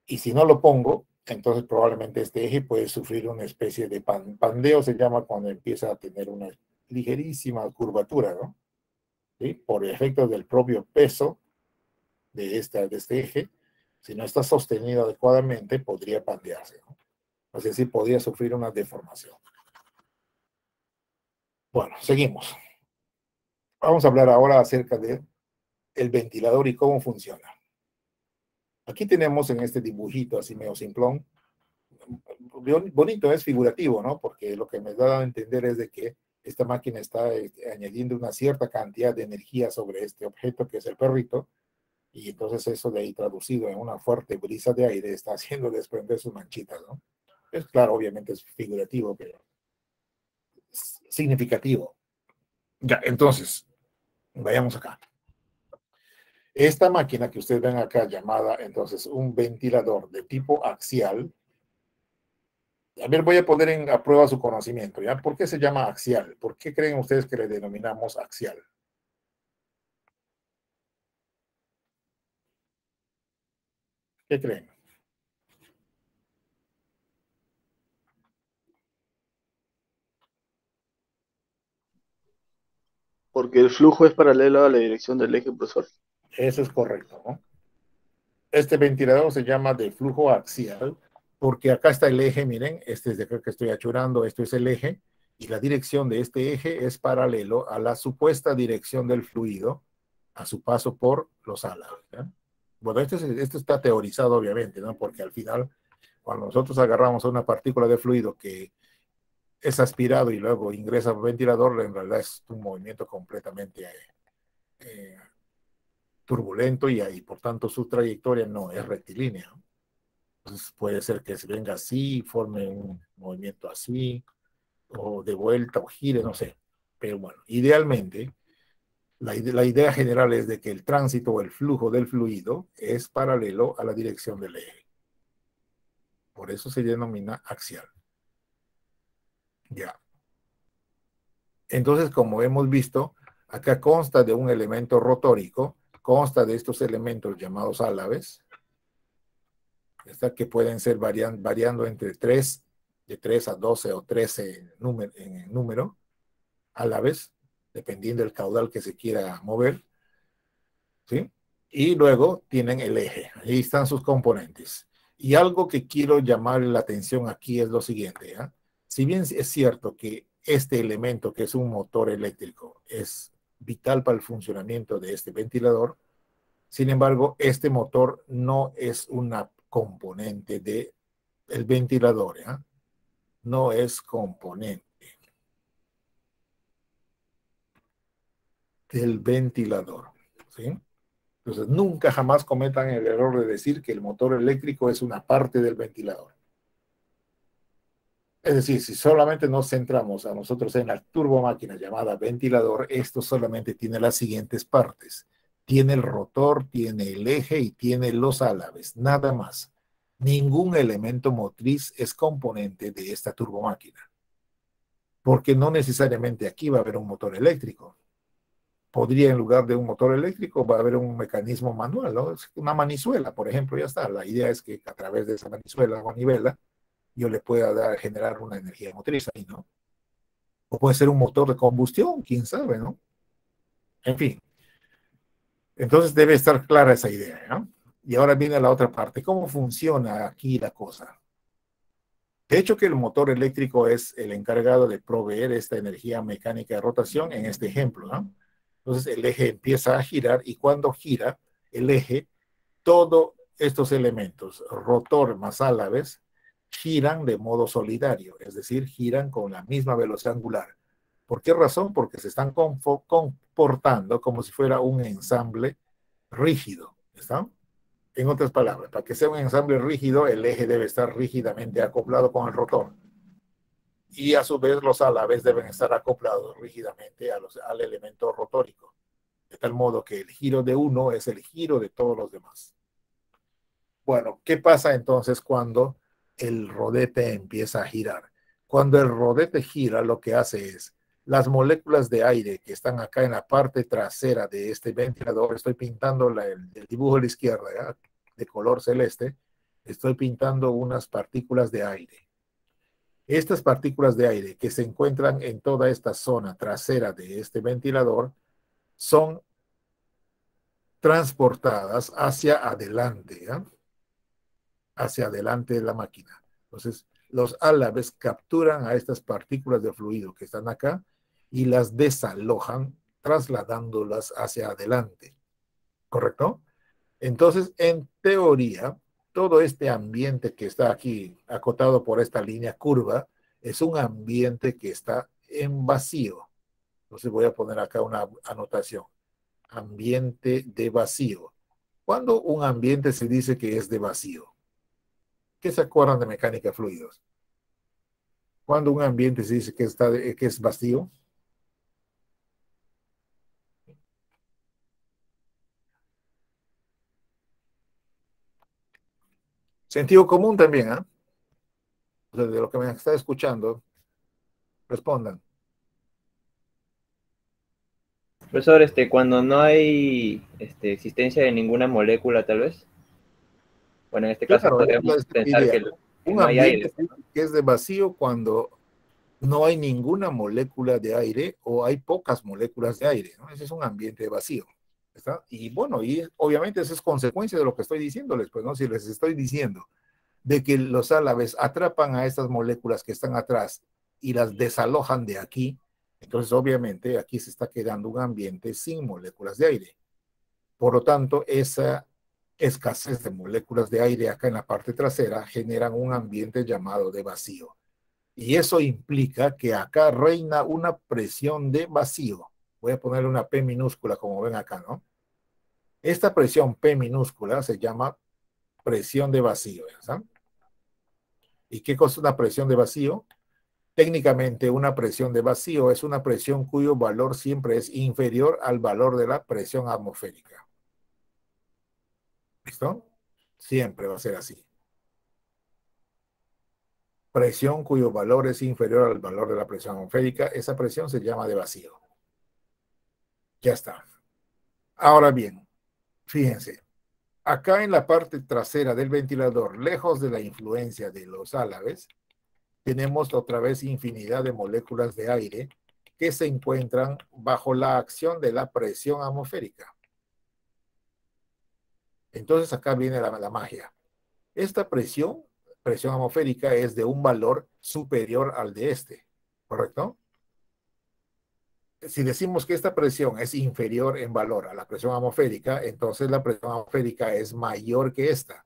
Y si no lo pongo, entonces probablemente este eje puede sufrir una especie de pandeo, se llama cuando empieza a tener una ligerísima curvatura, ¿no? ¿Sí? Por efecto del propio peso de este eje, si no está sostenido adecuadamente, podría pandearse, ¿no? Es decir, podría sufrir una deformación. Bueno, seguimos. Vamos a hablar ahora acerca de el ventilador y cómo funciona. Aquí tenemos en este dibujito así medio simplón, bonito, es figurativo, ¿no? Porque lo que me da a entender es de que esta máquina está añadiendo una cierta cantidad de energía sobre este objeto que es el perrito, y entonces eso de ahí traducido en una fuerte brisa de aire está haciendo desprender sus manchitas, ¿no? Es claro, obviamente es figurativo, pero es significativo. Ya, entonces, vayamos acá. Esta máquina que ustedes ven acá, llamada entonces un ventilador de tipo axial. A ver, voy a poner a prueba su conocimiento, ¿ya? ¿Por qué se llama axial? ¿Por qué creen ustedes que le denominamos axial? ¿Qué creen? Porque el flujo es paralelo a la dirección del eje impulsor. Eso es correcto, ¿no? Este ventilador se llama de flujo axial porque acá está el eje, miren, este es de acá que estoy achurando, esto es el eje, y la dirección de este eje es paralelo a la supuesta dirección del fluido a su paso por los álabes, ¿ya? Bueno, esto está teorizado obviamente, ¿no? Porque al final, cuando nosotros agarramos una partícula de fluido que es aspirado y luego ingresa al ventilador, en realidad es un movimiento completamente eh, turbulento y por tanto su trayectoria no es rectilínea. Entonces puede ser que se venga así, forme un movimiento así, o de vuelta, o gire, no sé. Pero bueno, idealmente, la idea general es de que el tránsito o el flujo del fluido es paralelo a la dirección del eje. Por eso se denomina axial. Ya. Entonces, como hemos visto, acá consta de un elemento rotórico, consta de estos elementos llamados álabes, que pueden ser variando entre 3, de 3 a 12 o 13 en número, álabes, dependiendo del caudal que se quiera mover, ¿sí? Y luego tienen el eje, ahí están sus componentes. Y algo que quiero llamar la atención aquí es lo siguiente, ¿ya? Si bien es cierto que este elemento, que es un motor eléctrico, es vital para el funcionamiento de este ventilador, sin embargo, este motor no es una componente del ventilador, ¿ya? No es componente. del ventilador, ¿sí? Entonces, nunca jamás cometan el error de decir que el motor eléctrico es una parte del ventilador. Es decir, si solamente nos centramos a nosotros en la turbomáquina llamada ventilador, esto solamente tiene las siguientes partes. Tiene el rotor, tiene el eje y tiene los álabes, nada más. Ningún elemento motriz es componente de esta turbomáquina, porque no necesariamente aquí va a haber un motor eléctrico. Podría, en lugar de un motor eléctrico, va a haber un mecanismo manual, ¿no? Una manizuela, por ejemplo, ya está. La idea es que a través de esa manizuela o manivela, yo le pueda generar una energía motriz ahí, ¿no? O puede ser un motor de combustión, quién sabe, ¿no? En fin. Entonces debe estar clara esa idea, ¿no? Y ahora viene la otra parte. ¿Cómo funciona aquí la cosa? De hecho, que el motor eléctrico es el encargado de proveer esta energía mecánica de rotación en este ejemplo, ¿no? Entonces el eje empieza a girar y cuando gira el eje, todos estos elementos, rotor más álabes, giran de modo solidario, es decir, giran con la misma velocidad angular. ¿Por qué razón? Porque se están comportando como si fuera un ensamble rígido, ¿está? En otras palabras, para que sea un ensamble rígido, el eje debe estar rígidamente acoplado con el rotor. Y a su vez los álabes deben estar acoplados rígidamente al elemento rotórico, de tal modo que el giro de uno es el giro de todos los demás. Bueno, ¿qué pasa entonces cuando el rodete empieza a girar? Cuando el rodete gira, lo que hace es, las moléculas de aire que están acá en la parte trasera de este ventilador, estoy pintando el dibujo a la izquierda, ¿ya? De color celeste, estoy pintando unas partículas de aire. Estas partículas de aire que se encuentran en toda esta zona trasera de este ventilador son transportadas hacia adelante, ¿ya? Hacia adelante de la máquina. Entonces, los álabes capturan a estas partículas de fluido que están acá y las desalojan, trasladándolas hacia adelante. ¿Correcto? Entonces, en teoría, todo este ambiente que está aquí acotado por esta línea curva es un ambiente que está en vacío. Entonces voy a poner acá una anotación. Ambiente de vacío. ¿Cuándo un ambiente se dice que es de vacío? ¿Qué se acuerdan de mecánica de fluidos? ¿Cuándo un ambiente se dice que es vacío? Sentido común también, ¿ah? O sea, de lo que me está escuchando, respondan. Profesor, cuando no hay existencia de ninguna molécula, tal vez. Bueno, en este caso Claro, podríamos es la pensar idea. que Un no hay ambiente aire. que es de vacío cuando no hay ninguna molécula de aire o hay pocas moléculas de aire, ¿no? Ese es un ambiente vacío, ¿está? Y bueno, y obviamente eso es consecuencia de lo que estoy diciéndoles, pues, ¿no? Si les estoy diciendo de que los álabes atrapan a estas moléculas que están atrás y las desalojan de aquí, entonces obviamente aquí se está quedando un ambiente sin moléculas de aire. Por lo tanto, esa escasez de moléculas de aire acá en la parte trasera generan un ambiente llamado de vacío. Y eso implica que acá reina una presión de vacío. Voy a ponerle una P minúscula como ven acá, ¿no? Esta presión P minúscula se llama presión de vacío, ¿sabes? ¿Y qué cosa es una presión de vacío? Técnicamente una presión de vacío es una presión cuyo valor siempre es inferior al valor de la presión atmosférica. ¿Listo? Siempre va a ser así. Presión cuyo valor es inferior al valor de la presión atmosférica, esa presión se llama de vacío. Ya está. Ahora bien, fíjense, acá en la parte trasera del ventilador, lejos de la influencia de los álabes, tenemos otra vez infinidad de moléculas de aire que se encuentran bajo la acción de la presión atmosférica. Entonces acá viene la magia. Esta presión atmosférica es de un valor superior al de este, ¿correcto? Si decimos que esta presión es inferior en valor a la presión atmosférica, entonces la presión atmosférica es mayor que esta.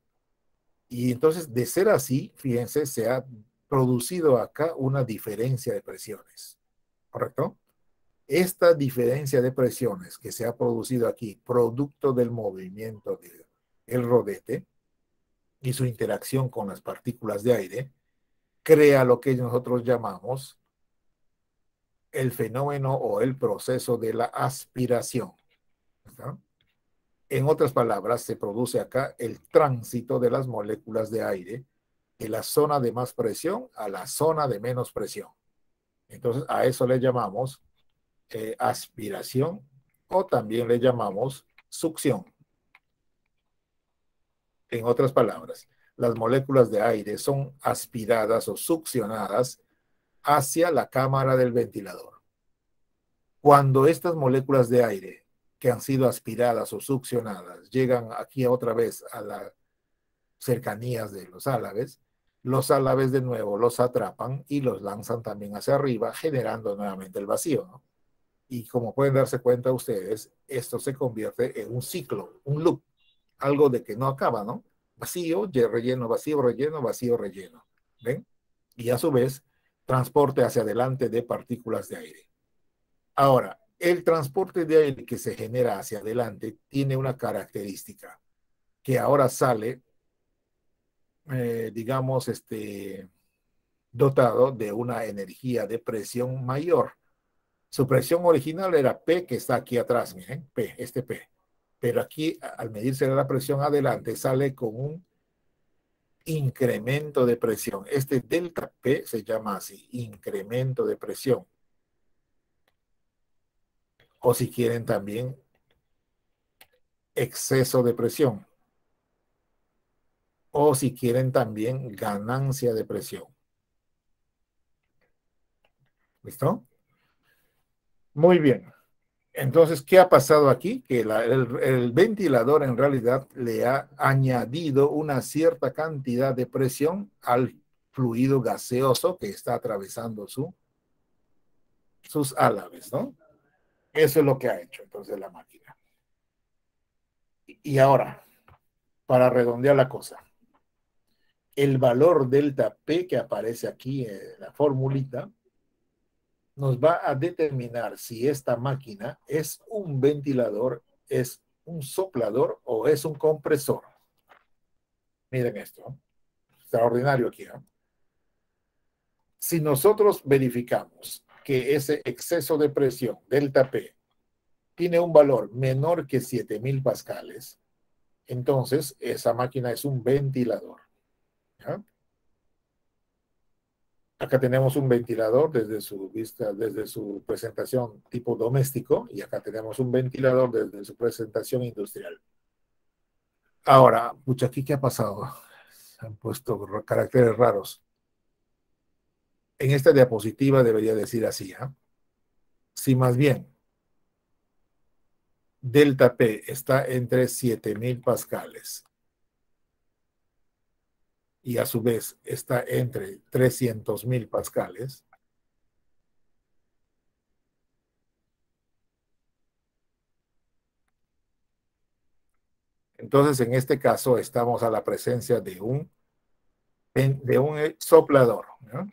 Y entonces, de ser así, fíjense, se ha producido acá una diferencia de presiones, ¿correcto? Esta diferencia de presiones que se ha producido aquí, producto del movimiento del rodete y su interacción con las partículas de aire, crea lo que nosotros llamamos el fenómeno o el proceso de la aspiración. ¿Está? En otras palabras, se produce acá el tránsito de las moléculas de aire de la zona de más presión a la zona de menos presión. Entonces, a eso le llamamos aspiración o también le llamamos succión. En otras palabras, las moléculas de aire son aspiradas o succionadas hacia la cámara del ventilador. Cuando estas moléculas de aire que han sido aspiradas o succionadas llegan aquí otra vez a las cercanías de los álabes de nuevo los atrapan y los lanzan también hacia arriba, generando nuevamente el vacío, ¿no? Y como pueden darse cuenta ustedes, esto se convierte en un ciclo, un loop, algo de que no acaba, ¿no? Vacío, relleno, vacío, relleno, vacío, relleno. ¿Ven? Y a su vez, transporte hacia adelante de partículas de aire. Ahora, el transporte de aire que se genera hacia adelante tiene una característica, que ahora sale, digamos, dotado de una energía de presión mayor. Su presión original era P, que está aquí atrás, miren, P, P. Pero aquí, al medirse la presión adelante, sale con un incremento de presión. Este delta P se llama así, incremento de presión. O si quieren también, exceso de presión. O si quieren también, ganancia de presión. ¿Listo? Muy bien. Entonces, ¿qué ha pasado aquí? Que el ventilador en realidad le ha añadido una cierta cantidad de presión al fluido gaseoso que está atravesando sus álabes, ¿no? Eso es lo que ha hecho entonces la máquina. Y ahora, para redondear la cosa, el valor delta P que aparece aquí en la formulita nos va a determinar si esta máquina es un ventilador, es un soplador o es un compresor. Miren esto, extraordinario aquí, ¿no? Si nosotros verificamos que ese exceso de presión, delta P, tiene un valor menor que 7000 pascales, entonces esa máquina es un ventilador. ¿Ya? Acá tenemos un ventilador desde su vista, desde su presentación tipo doméstico, y acá tenemos un ventilador desde su presentación industrial. Ahora, pucha, ¿aquí qué ha pasado? Se han puesto caracteres raros. En esta diapositiva debería decir así, ¿eh? Si más bien delta P está entre 7000 pascales y a su vez está entre 300.000 pascales, entonces en este caso estamos a la presencia de un soplador, ¿no?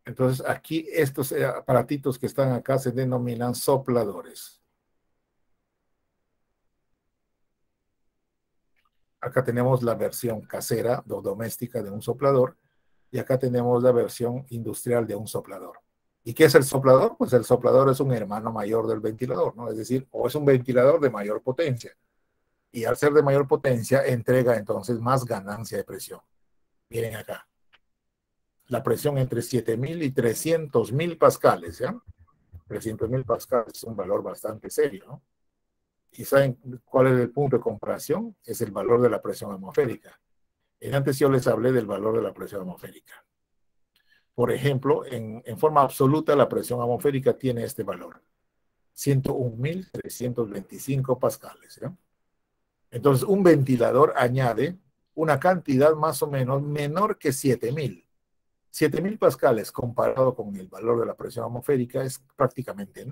Entonces aquí estos aparatitos que están acá se denominan sopladores. Acá tenemos la versión casera o doméstica de un soplador y acá tenemos la versión industrial de un soplador. ¿Y qué es el soplador? Pues el soplador es un hermano mayor del ventilador, ¿no? Es decir, o es un ventilador de mayor potencia. Y al ser de mayor potencia, entrega entonces más ganancia de presión. Miren acá. La presión entre 7000 y 300.000 pascales, ¿ya? 300.000 pascales es un valor bastante serio, ¿no? ¿Y saben cuál es el punto de comparación? Es el valor de la presión atmosférica. Antes yo les hablé del valor de la presión atmosférica. Por ejemplo, en forma absoluta la presión atmosférica tiene este valor. 101.325 pascales, ¿ya? Entonces, un ventilador añade una cantidad más o menos menor que 7.000. 7.000 pascales comparado con el valor de la presión atmosférica es prácticamente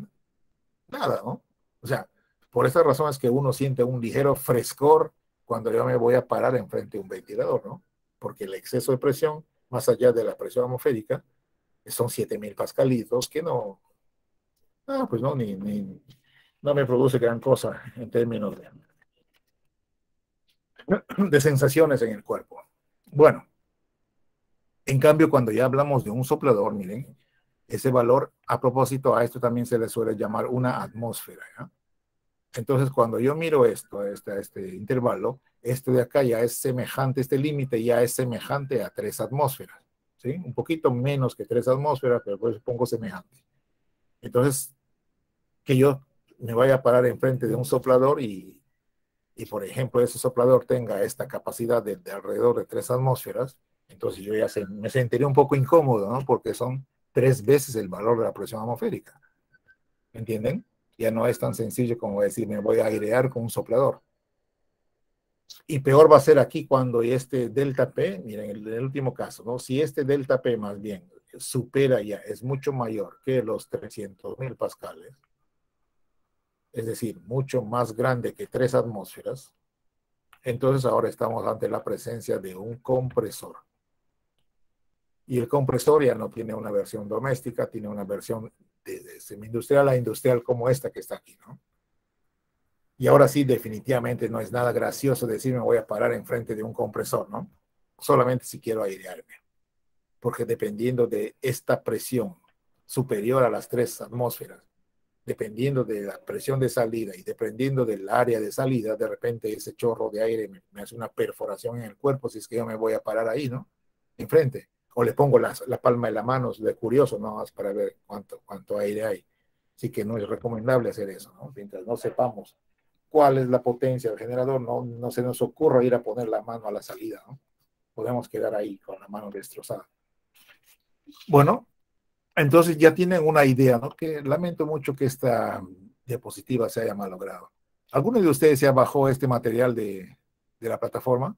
nada, ¿no? O sea, por esa razón es que uno siente un ligero frescor cuando yo me voy a parar enfrente de un ventilador, ¿no? Porque el exceso de presión, más allá de la presión atmosférica, son 7000 pascalitos, que no, pues no, no me produce gran cosa en términos de sensaciones en el cuerpo. Bueno, en cambio, cuando ya hablamos de un soplador, miren, ese valor, a propósito, a esto también se le suele llamar una atmósfera, ¿ya? Entonces, cuando yo miro esto, este intervalo, esto de acá ya es semejante, este límite ya es semejante a 3 atmósferas, ¿sí? Un poquito menos que 3 atmósferas, pero por eso pongo semejante. Entonces, que yo me vaya a parar enfrente de un soplador por ejemplo, ese soplador tenga esta capacidad de alrededor de 3 atmósferas, entonces yo ya me sentiría un poco incómodo, ¿no? Porque son 3 veces el valor de la presión atmosférica. ¿Entienden? Ya no es tan sencillo como decir, me voy a airear con un soplador. Y peor va a ser aquí cuando este delta P, miren, el último caso, ¿no? Si este delta P más bien supera ya, es mucho mayor que los 300.000 pascales, es decir, mucho más grande que 3 atmósferas, entonces ahora estamos ante la presencia de un compresor. Y el compresor ya no tiene una versión doméstica, tiene una versión de semi-industrial a industrial como esta que está aquí, ¿no? Y ahora sí, definitivamente no es nada gracioso decir me voy a parar enfrente de un compresor, ¿no? Solamente si quiero airearme. Porque dependiendo de esta presión superior a las 3 atmósferas, dependiendo de la presión de salida y dependiendo del área de salida, de repente ese chorro de aire me hace una perforación en el cuerpo si es que yo me voy a parar ahí, ¿no? Enfrente. O le pongo la palma de la mano de curioso, ¿no? Más para ver cuánto aire hay. Así que no es recomendable hacer eso, ¿no? Mientras no sepamos cuál es la potencia del generador, no se nos ocurra ir a poner la mano a la salida, ¿no? Podemos quedar ahí con la mano destrozada. Bueno, entonces ya tienen una idea, ¿no? Que lamento mucho que esta diapositiva se haya malogrado. ¿Alguno de ustedes ya bajó este material de la plataforma?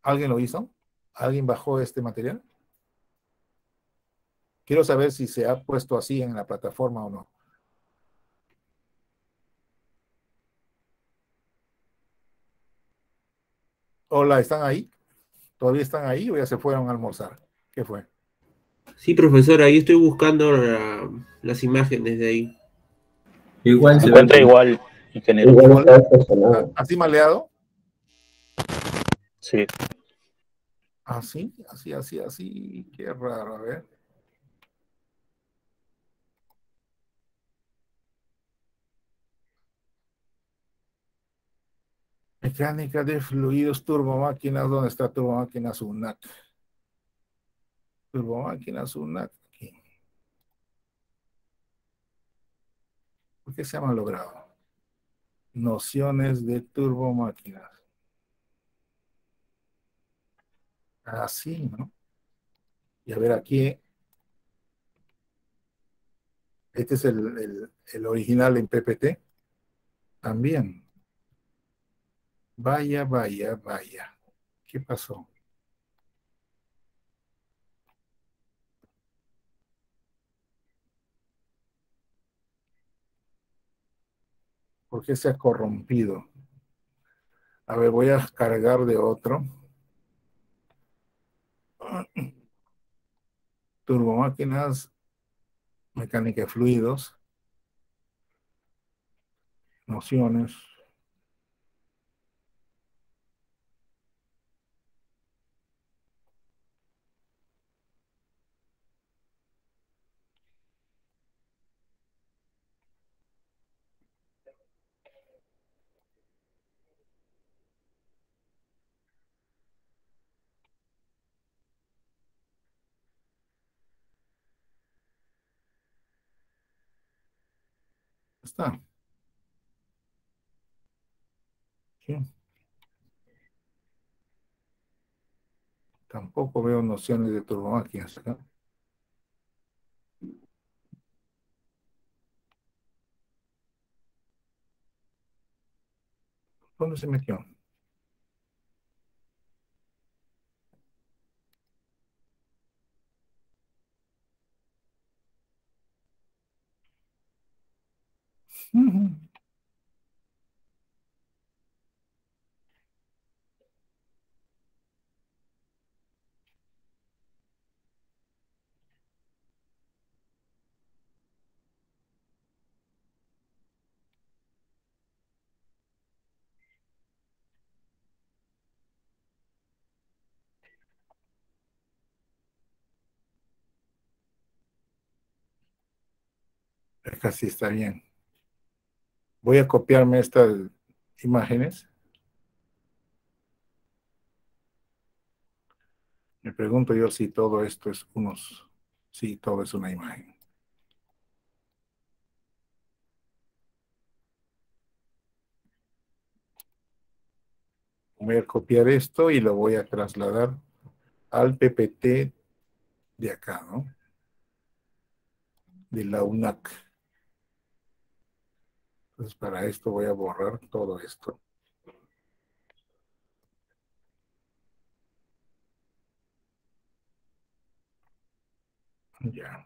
¿Alguien lo hizo? ¿Alguien bajó este material? Quiero saber si se ha puesto así en la plataforma o no. Hola, ¿están ahí? ¿Todavía están ahí o ya se fueron a almorzar? ¿Qué fue? Sí, profesor, ahí estoy buscando las imágenes de ahí. Se encuentra igual, ingeniero. ¿Así maleado? Sí. Así, así. Qué raro, a ver. Mecánica de fluidos, turbomáquinas. ¿Dónde está turbomáquinas UNAC? Turbomáquinas UNAC. Aquí. ¿Por qué se ha malogrado? Nociones de turbomáquinas. Así, ¿no? Y a ver aquí. Este es el original en PPT. También. Vaya. ¿Qué pasó? ¿Por qué se ha corrompido? A ver, voy a cargar de otro. Turbomáquinas, mecánica de fluidos, nociones. Está. Sí. Tampoco veo nociones de turbomáquinas acá. ¿Dónde se metió? Casi está bien. Voy a copiarme estas imágenes. Me pregunto yo si todo esto es sí, todo es una imagen. Voy a copiar esto y lo voy a trasladar al PPT de acá, ¿no? De la UNAC. Entonces, para esto voy a borrar todo esto. Ya.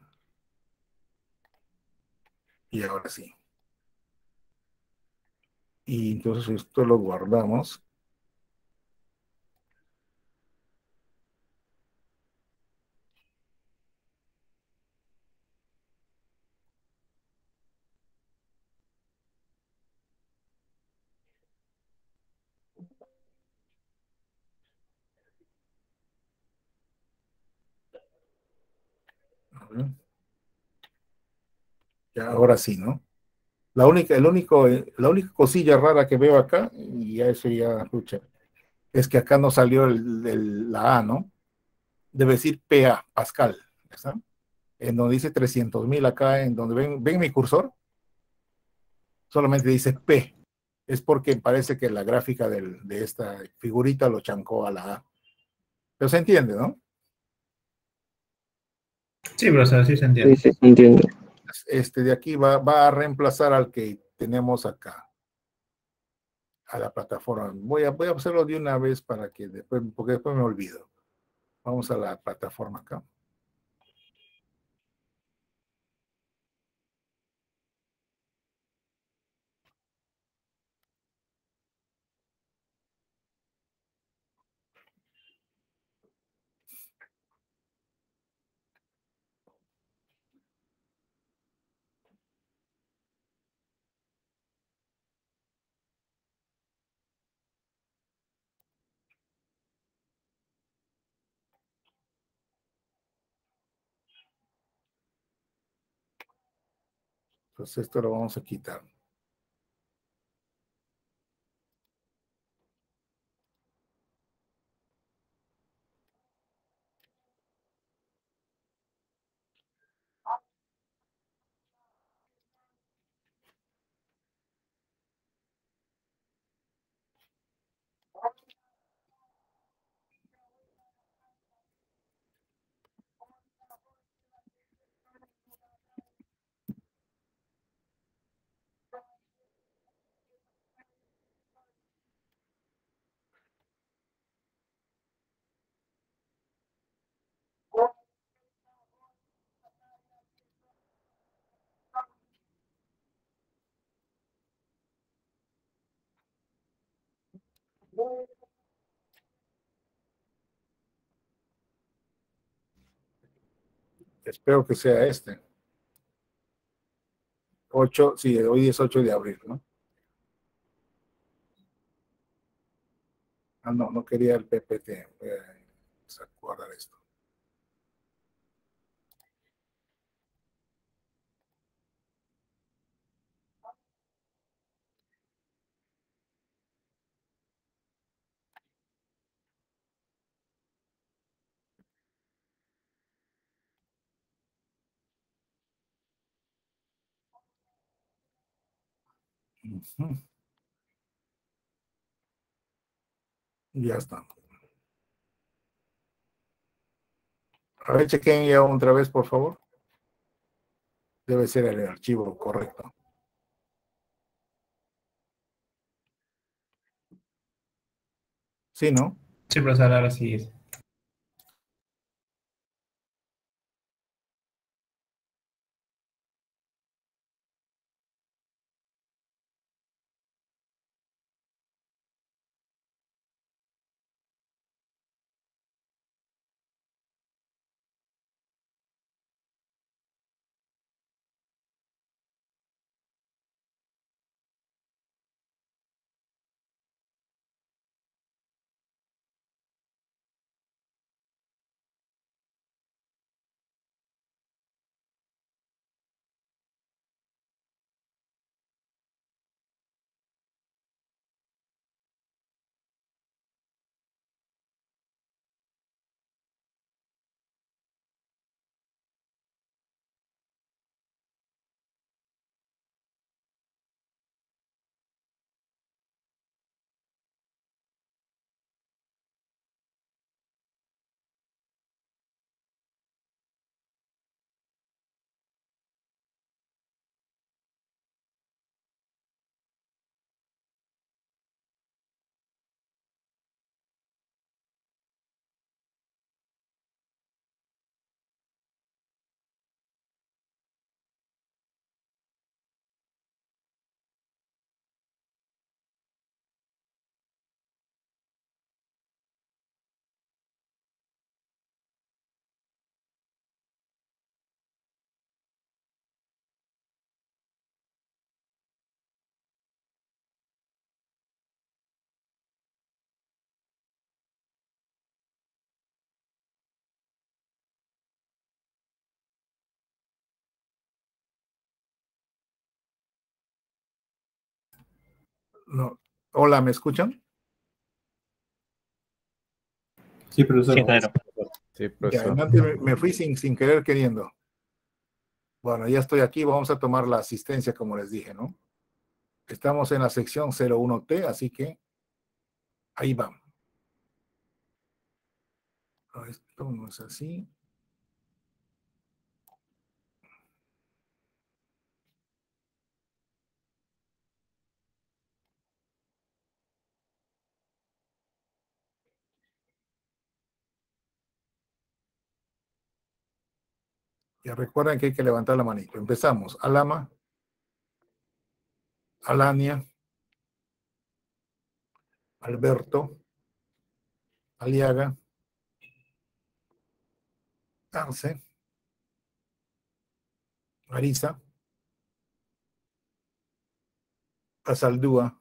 Y ahora sí. Y entonces esto lo guardamos. A ver. Ya, ahora sí, ¿no? La única cosilla rara que veo acá, y ya eso ya, escucha, es que acá no salió la A, ¿no? Debe decir PA, Pascal, ¿está? En donde dice 300.000 acá, en donde ven mi cursor, solamente dice P. Es porque parece que la gráfica de esta figurita lo chancó a la A. Pero se entiende, ¿no? Sí, profesor, sí se entiende. Sí, sí, entiendo. Este de aquí va a reemplazar al que tenemos acá, a la plataforma. Voy a hacerlo de una vez para que después, porque después me olvido. Vamos a la plataforma acá. Entonces esto lo vamos a quitar. Espero que sea este. 8, sí, hoy es 8 de abril, ¿no? Ah, no, no quería el PPT. Voy a guardar esto. Ujú. Ya está. A ver, chequen ya otra vez, por favor. Debe ser el archivo correcto. Sí, ¿no? Sí, profesor, ahora sí es. No. Hola, ¿me escuchan? Sí, profesor. Sí, claro. Sí, Ya, profesor. antes me fui sin querer queriendo. Bueno, ya estoy aquí, vamos a tomar la asistencia como les dije, ¿no? Estamos en la sección 01T, así que ahí vamos. No, esto no es así. Ya recuerden que hay que levantar la manito. Empezamos. Alama, Alania, Alberto, Aliaga, Arce, Marisa, Asaldúa,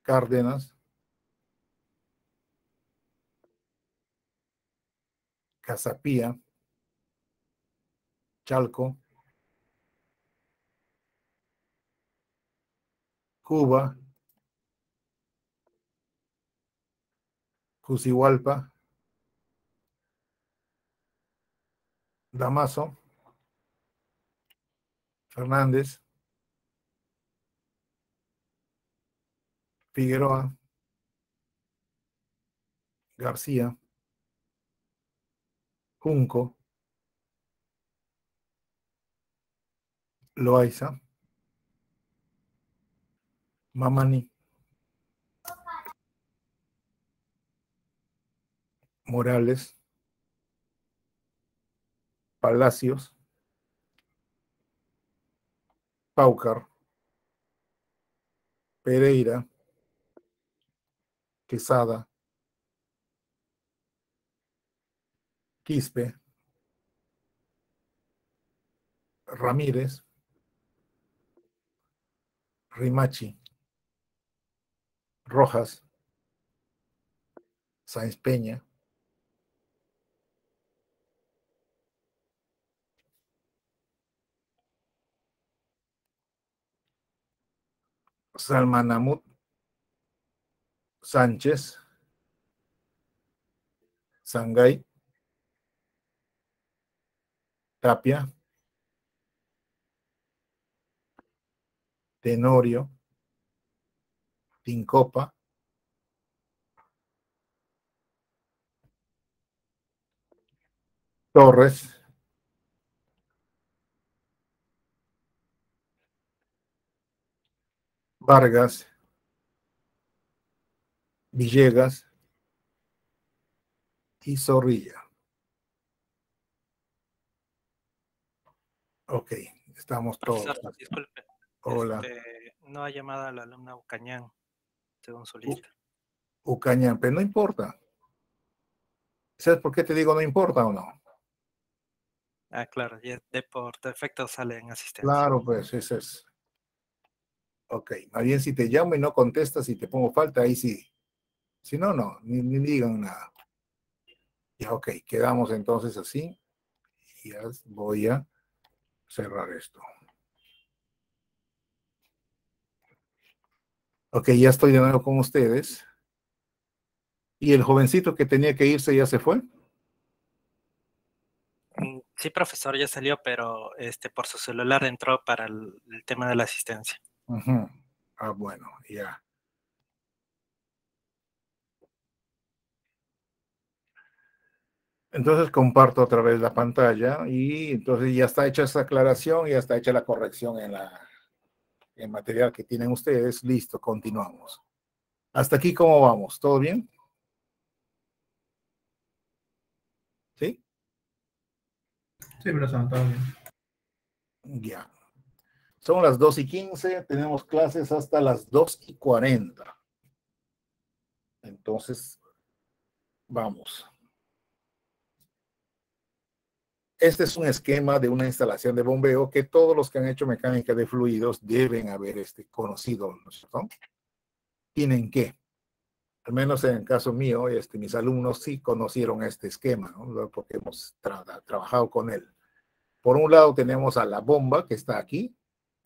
Cárdenas, Casapía, Chalco, Cuba, Cusihualpa, Damaso, Fernández, Figueroa, García, Junco, Loaiza, Mamani, Morales, Palacios, Paucar, Pereira, Quesada, Quispe, Ramírez, Rimachi, Rojas, Sáenz Peña, Salmanamut, Sánchez, Sangay, Tapia, Tenorio, Tincopa, Torres, Vargas, Villegas y Zorrilla. Ok, estamos todos. Profesor, disculpe. Hola. No ha llamado a la alumna Ucañán, según su lista. Ucañán, pero no importa. ¿Sabes por qué te digo no importa o no? Ah, claro, ya por defecto sale en asistencia. Claro, pues ese es. Ok, más bien si te llamo y no contestas y te pongo falta, ahí sí. Si no, no, ni digan nada. Ya, ok, quedamos entonces así. Y ya voy a cerrar esto. Ok, ya estoy de nuevo con ustedes. ¿Y el jovencito que tenía que irse ya se fue? Sí, profesor, ya salió, pero por su celular entró para el tema de la asistencia. Uh-huh. Ah, bueno, ya. Entonces comparto otra vez la pantalla y entonces ya está hecha esa aclaración, ya está hecha la corrección en el material que tienen ustedes. Listo, continuamos. Hasta aquí, ¿cómo vamos? ¿Todo bien? ¿Sí? Sí, profesor, todo bien. Ya. Son las 2:15, tenemos clases hasta las 2:40. Entonces, vamos. Este es un esquema de una instalación de bombeo que todos los que han hecho mecánica de fluidos deben haber conocido, ¿no es cierto? Tienen que, al menos en el caso mío, mis alumnos sí conocieron este esquema, ¿no? Porque hemos trabajado con él. Por un lado tenemos a la bomba que está aquí.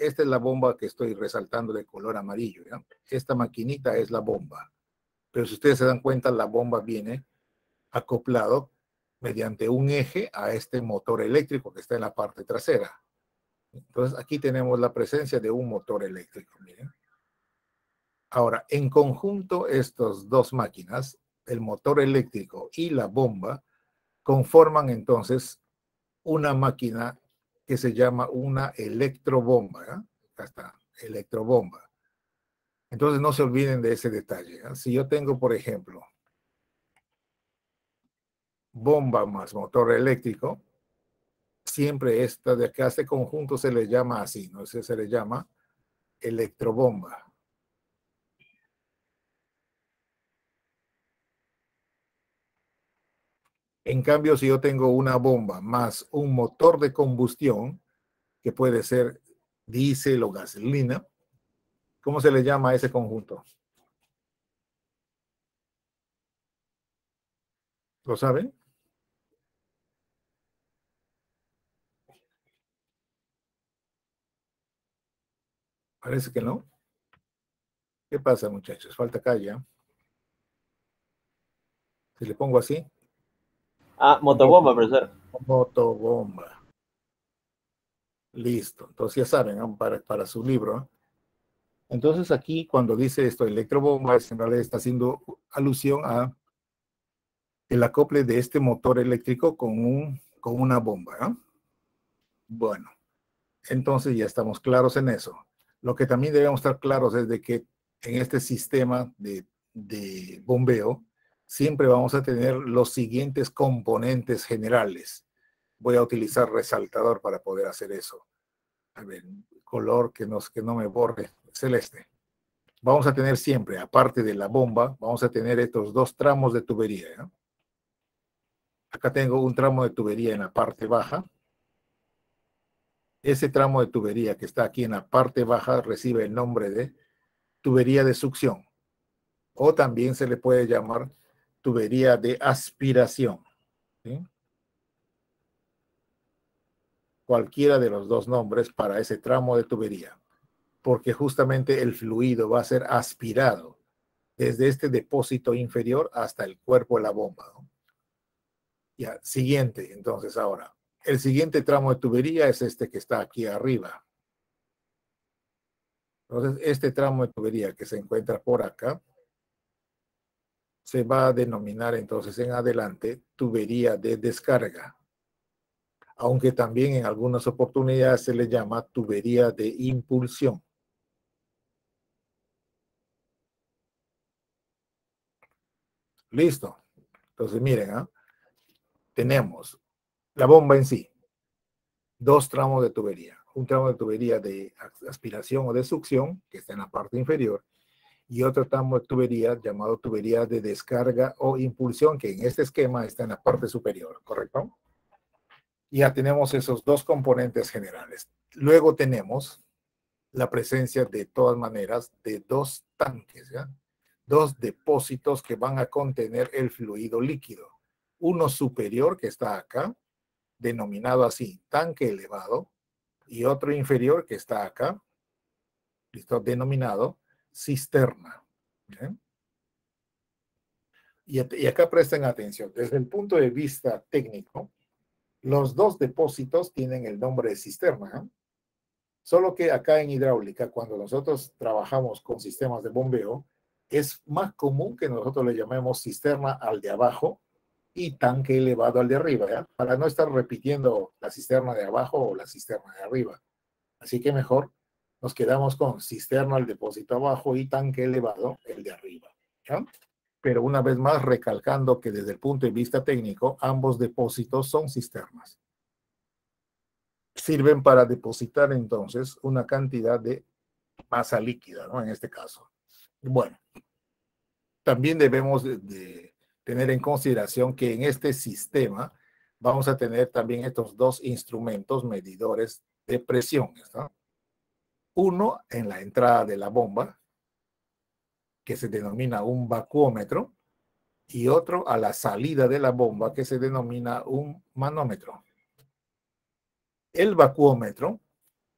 esta es la bomba que estoy resaltando de color amarillo, ¿ya? Esta maquinita es la bomba. Pero si ustedes se dan cuenta, la bomba viene acoplado mediante un eje a este motor eléctrico que está en la parte trasera. Entonces, aquí tenemos la presencia de un motor eléctrico, miren. Ahora, en conjunto, estas dos máquinas, el motor eléctrico y la bomba, conforman entonces una máquina que se llama una electrobomba. ¿Eh? Acá está, electrobomba. Entonces, no se olviden de ese detalle. ¿Eh? Si yo tengo, por ejemplo, bomba más motor eléctrico, siempre esta de acá, este conjunto se le llama así, ¿no? Se le llama electrobomba. En cambio, si yo tengo una bomba más un motor de combustión, que puede ser diésel o gasolina, ¿cómo se le llama a ese conjunto? ¿Lo saben? Parece que no. ¿Qué pasa, muchachos? Falta calle. Si le pongo así. Ah, motobomba, profesor. Motobomba. Listo. Entonces ya saben, ¿no? Para su libro. ¿No? Entonces aquí cuando dice esto, electrobomba, en realidad está haciendo alusión a el acople de este motor eléctrico con una bomba. ¿No? Bueno, entonces ya estamos claros en eso. Lo que también debemos estar claros es de que en este sistema de bombeo siempre vamos a tener los siguientes componentes generales. Voy a utilizar resaltador para poder hacer eso. A ver, color que no me borre, celeste. Vamos a tener siempre, aparte de la bomba, vamos a tener estos dos tramos de tubería. ¿eh? Acá tengo un tramo de tubería en la parte baja. Ese tramo de tubería que está aquí en la parte baja recibe el nombre de tubería de succión. O también se le puede llamar tubería de aspiración. ¿Sí? Cualquiera de los dos nombres para ese tramo de tubería. Porque justamente el fluido va a ser aspirado desde este depósito inferior hasta el cuerpo de la bomba. ¿No? Ya, siguiente, entonces ahora. El siguiente tramo de tubería es este que está aquí arriba. Entonces, este tramo de tubería que se encuentra por acá se va a denominar entonces en adelante tubería de descarga. Aunque también en algunas oportunidades se le llama tubería de impulsión. Listo. Entonces, miren, ¿eh? Tenemos la bomba en sí. Dos tramos de tubería. Un tramo de tubería de aspiración o de succión, que está en la parte inferior, y otro tramo de tubería llamado tubería de descarga o impulsión, que en este esquema está en la parte superior, ¿correcto? Ya tenemos esos dos componentes generales. Luego tenemos la presencia de todas maneras de dos tanques, ¿ya? Dos depósitos que van a contener el fluido líquido. Uno superior que está acá, denominado así, tanque elevado, y otro inferior que está acá, listo, denominado cisterna. ¿Bien? Y acá presten atención, desde el punto de vista técnico, los dos depósitos tienen el nombre de cisterna, ¿eh? Solo que acá en hidráulica, cuando nosotros trabajamos con sistemas de bombeo, es más común que nosotros le llamemos cisterna al de abajo y tanque elevado al de arriba, ¿ya? Para no estar repitiendo la cisterna de abajo o la cisterna de arriba. Así que mejor nos quedamos con cisterna al depósito abajo y tanque elevado el de arriba, ¿ya? Pero una vez más recalcando que desde el punto de vista técnico, ambos depósitos son cisternas. Sirven para depositar entonces una cantidad de masa líquida, ¿no? En este caso. Bueno, también debemos de tener en consideración que en este sistema vamos a tener también estos dos instrumentos medidores de presión, ¿no? Uno en la entrada de la bomba, que se denomina un vacuómetro, y otro a la salida de la bomba, que se denomina un manómetro. El vacuómetro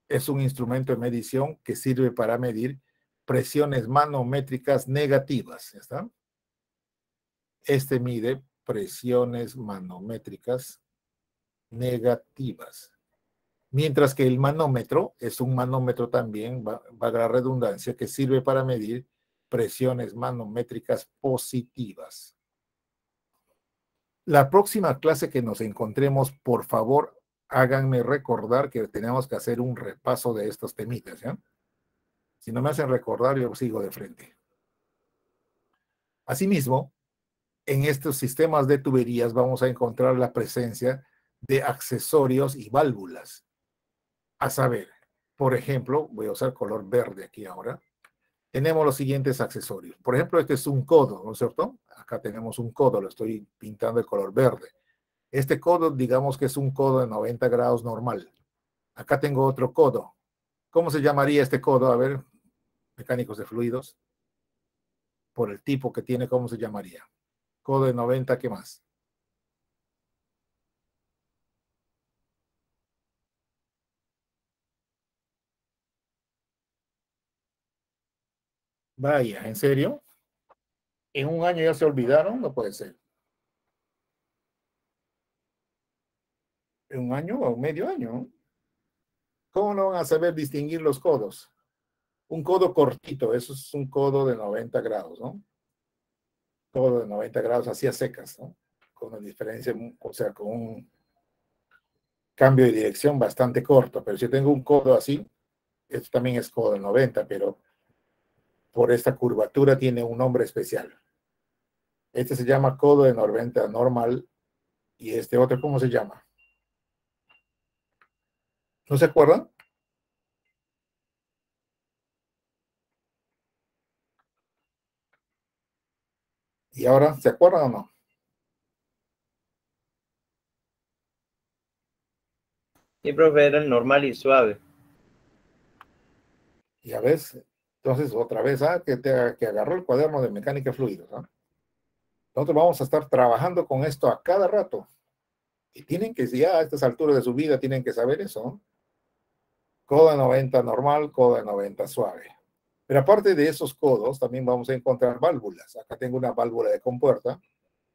es un instrumento de medición que sirve para medir presiones manométricas negativas. ¿Ya está? Este mide presiones manométricas negativas. Mientras que el manómetro es un manómetro también, valga la redundancia, que sirve para medir presiones manométricas positivas. La próxima clase que nos encontremos, por favor, háganme recordar que tenemos que hacer un repaso de estos temitas, ¿ya? Si no me hacen recordar, yo sigo de frente. Asimismo, en estos sistemas de tuberías vamos a encontrar la presencia de accesorios y válvulas. A saber, por ejemplo, voy a usar color verde aquí ahora. Tenemos los siguientes accesorios. Por ejemplo, este es un codo, ¿no es cierto? Acá tenemos un codo, lo estoy pintando de color verde. Este codo, digamos que es un codo de 90 grados normal. Acá tengo otro codo. ¿Cómo se llamaría este codo? A ver, mecánicos de fluidos. Por el tipo que tiene, ¿cómo se llamaría? Codo de 90, ¿qué más? Vaya, ¿en serio? ¿En un año ya se olvidaron? No puede ser. ¿En un año o medio año? ¿Cómo no van a saber distinguir los codos? Un codo cortito, eso es un codo de 90 grados, ¿no? Codo de 90 grados así a secas, ¿no? Con una diferencia, o sea, con un cambio de dirección bastante corto. Pero si tengo un codo así, esto también es codo de 90, pero por esta curvatura tiene un nombre especial. Este se llama codo de 90 normal y este otro, ¿cómo se llama? ¿No se acuerdan? ¿Y ahora se acuerdan o no? Sí, profe, era el normal y suave. Ya ves, entonces otra vez, que agarró el cuaderno de mecánica de fluidos, ¿no? Nosotros vamos a estar trabajando con esto a cada rato. Y tienen que, ya a estas alturas de su vida, tienen que saber eso, ¿no? Codo de 90 normal, codo de 90 suave. Pero aparte de esos codos, también vamos a encontrar válvulas. Acá tengo una válvula de compuerta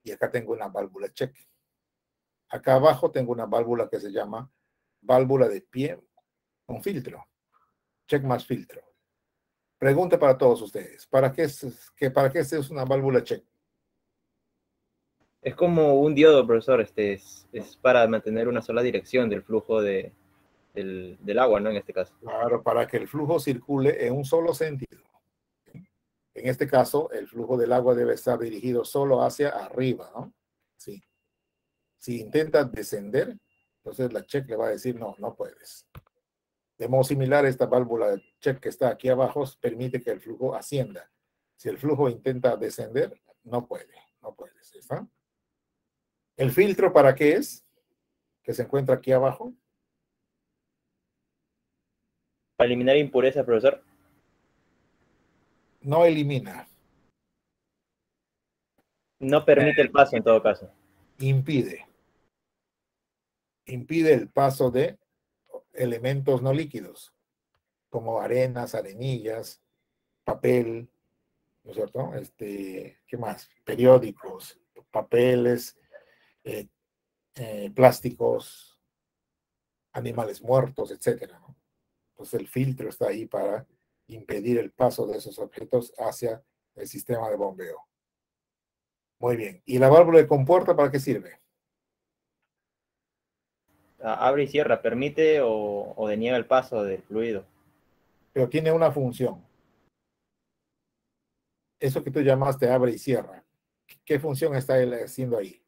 y acá tengo una válvula check. Acá abajo tengo una válvula que se llama válvula de pie con filtro. Check más filtro. Pregunta para todos ustedes. ¿Para qué es una válvula check? Es como un diodo, profesor. Es para mantener una sola dirección del flujo del agua, ¿no? En este caso. Claro, para que el flujo circule en un solo sentido. En este caso, el flujo del agua debe estar dirigido solo hacia arriba, ¿no? Sí. Si intenta descender, entonces la check le va a decir, no, no puedes. De modo similar, esta válvula de check que está aquí abajo permite que el flujo ascienda. Si el flujo intenta descender, no puede, no puedes. ¿Está? ¿El filtro para qué es? Que se encuentra aquí abajo. Para eliminar impurezas, profesor. No elimina. No permite el paso en todo caso. Impide. Impide el paso de elementos no líquidos, como arenas, arenillas, papel, ¿no es cierto? ¿Qué más? Periódicos, papeles, plásticos, animales muertos, etcétera, ¿no? Entonces el filtro está ahí para impedir el paso de esos objetos hacia el sistema de bombeo. Muy bien. ¿Y la válvula de compuerta para qué sirve? Abre y cierra, permite o deniega el paso del fluido. Pero tiene una función. Eso que tú llamaste abre y cierra. ¿Qué función está él haciendo ahí?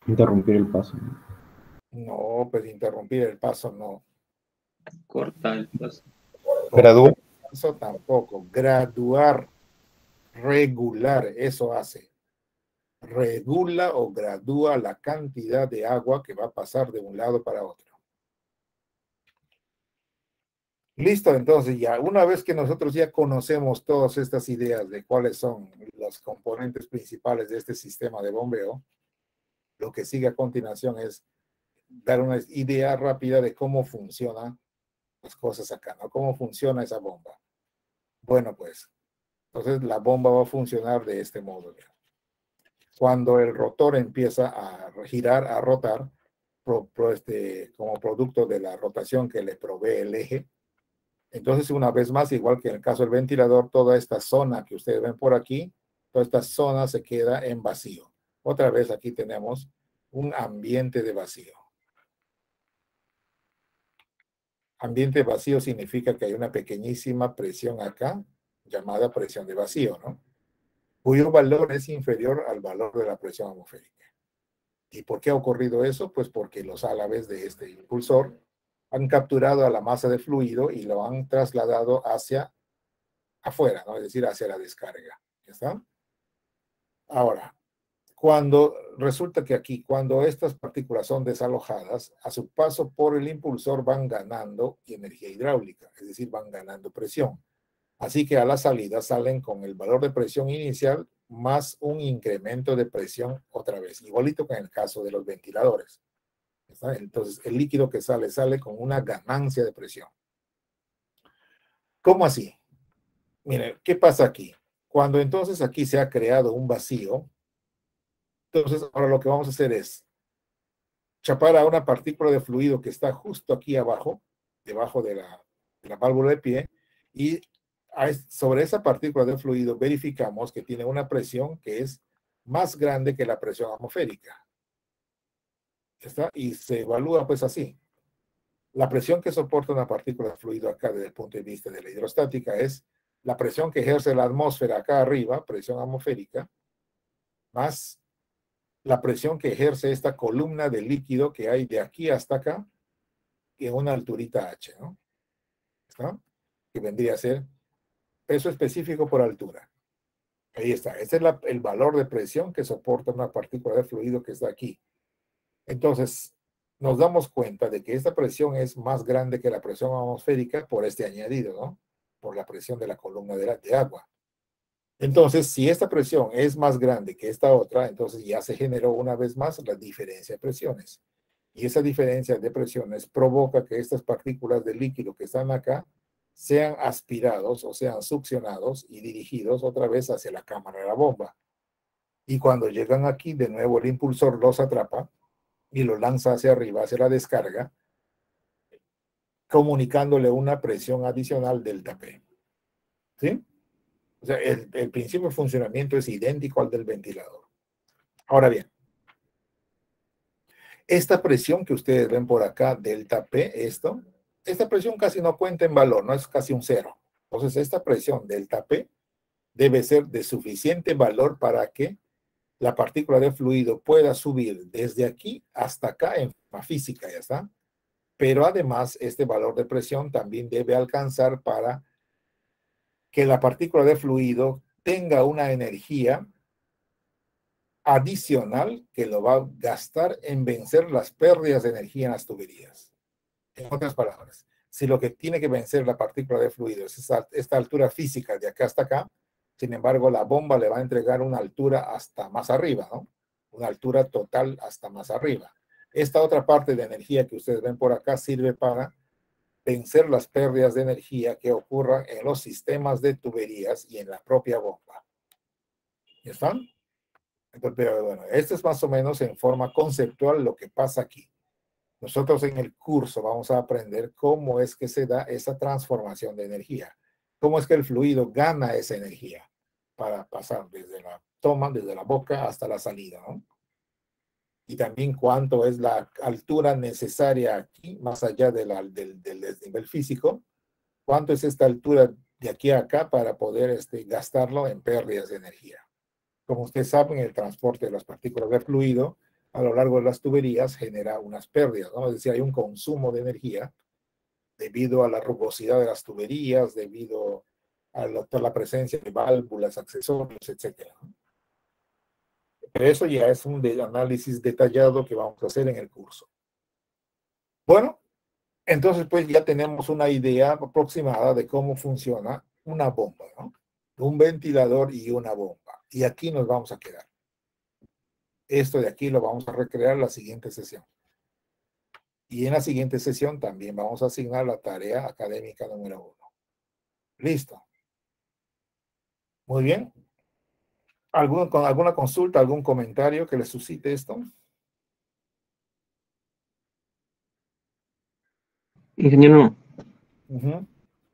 Interrumpir el paso. No, pues interrumpir el paso no. Corta el paso. Graduar. Eso tampoco. Graduar, regular, eso hace. Regula o gradúa la cantidad de agua que va a pasar de un lado para otro. Listo, entonces ya, una vez que nosotros ya conocemos todas estas ideas de cuáles son los componentes principales de este sistema de bombeo, lo que sigue a continuación es dar una idea rápida de cómo funcionan las cosas acá, ¿no? Cómo funciona esa bomba. Bueno, pues, entonces la bomba va a funcionar de este modo. ¿Ya? Cuando el rotor empieza a girar, a rotar, como producto de la rotación que le provee el eje, entonces una vez más, igual que en el caso del ventilador, toda esta zona que ustedes ven por aquí, toda esta zona se queda en vacío. Otra vez aquí tenemos un ambiente de vacío. Ambiente vacío significa que hay una pequeñísima presión acá, llamada presión de vacío, ¿no? Cuyo valor es inferior al valor de la presión atmosférica. ¿Y por qué ha ocurrido eso? Pues porque los álabes de este impulsor han capturado a la masa de fluido y lo han trasladado hacia afuera, ¿no? Es decir, hacia la descarga. ¿Ya está? Ahora, cuando resulta que aquí, cuando estas partículas son desalojadas, a su paso por el impulsor van ganando energía hidráulica, es decir, van ganando presión. Así que a la salida salen con el valor de presión inicial más un incremento de presión otra vez, igualito que en el caso de los ventiladores. ¿Está? Entonces, el líquido que sale con una ganancia de presión. ¿Cómo así? Miren, ¿qué pasa aquí? Cuando entonces aquí se ha creado un vacío, entonces ahora lo que vamos a hacer es chapar a una partícula de fluido que está justo aquí abajo, debajo de la válvula de pie, y sobre esa partícula de fluido verificamos que tiene una presión que es más grande que la presión atmosférica. ¿Está? Y se evalúa pues así. La presión que soporta una partícula de fluido acá desde el punto de vista de la hidrostática es la presión que ejerce la atmósfera acá arriba, presión atmosférica, más la presión que ejerce esta columna de líquido que hay de aquí hasta acá, en una alturita h, ¿no? ¿Está? Que vendría a ser peso específico por altura. Ahí está. Este es el valor de presión que soporta una partícula de fluido que está aquí. Entonces, nos damos cuenta de que esta presión es más grande que la presión atmosférica por este añadido, ¿no? Por la presión de la columna de agua. Entonces, si esta presión es más grande que esta otra, entonces ya se generó una vez más la diferencia de presiones. Y esa diferencia de presiones provoca que estas partículas de líquido que están acá sean aspirados o sean succionados y dirigidos otra vez hacia la cámara de la bomba. Y cuando llegan aquí, de nuevo el impulsor los atrapa y los lanza hacia arriba, hacia la descarga, comunicándole una presión adicional delta P. ¿Sí? O sea, el principio de funcionamiento es idéntico al del ventilador. Ahora bien, esta presión que ustedes ven por acá, delta P, esta presión casi no cuenta en valor, no es casi un cero. Entonces, esta presión delta P debe ser de suficiente valor para que la partícula de fluido pueda subir desde aquí hasta acá en forma física, ya está. Pero además, este valor de presión también debe alcanzar para que la partícula de fluido tenga una energía adicional que lo va a gastar en vencer las pérdidas de energía en las tuberías. En otras palabras, si lo que tiene que vencer la partícula de fluido es esta altura física de acá hasta acá, sin embargo, la bomba le va a entregar una altura hasta más arriba, ¿no? Una altura total hasta más arriba. Esta otra parte de energía que ustedes ven por acá sirve para vencer las pérdidas de energía que ocurran en los sistemas de tuberías y en la propia bomba. ¿Ya están? Entonces, pero bueno, esto es más o menos en forma conceptual lo que pasa aquí. Nosotros en el curso vamos a aprender cómo es que se da esa transformación de energía. Cómo es que el fluido gana esa energía para pasar desde la toma, desde la boca hasta la salida, ¿no? Y también cuánto es la altura necesaria aquí, más allá del desnivel físico, cuánto es esta altura de aquí a acá para poder gastarlo en pérdidas de energía. Como ustedes saben, el transporte de las partículas de fluido a lo largo de las tuberías genera unas pérdidas, ¿no? Es decir, hay un consumo de energía debido a la rugosidad de las tuberías, debido a la presencia de válvulas, accesorios, etc. Pero eso ya es un análisis detallado que vamos a hacer en el curso. Bueno, entonces pues ya tenemos una idea aproximada de cómo funciona una bomba, ¿no? Un ventilador y una bomba. Y aquí nos vamos a quedar. Esto de aquí lo vamos a recrear en la siguiente sesión. Y en la siguiente sesión también vamos a asignar la tarea académica número 1. Listo. Muy bien. ¿Con alguna consulta, algún comentario que les suscite esto? Ingeniero, Ujú.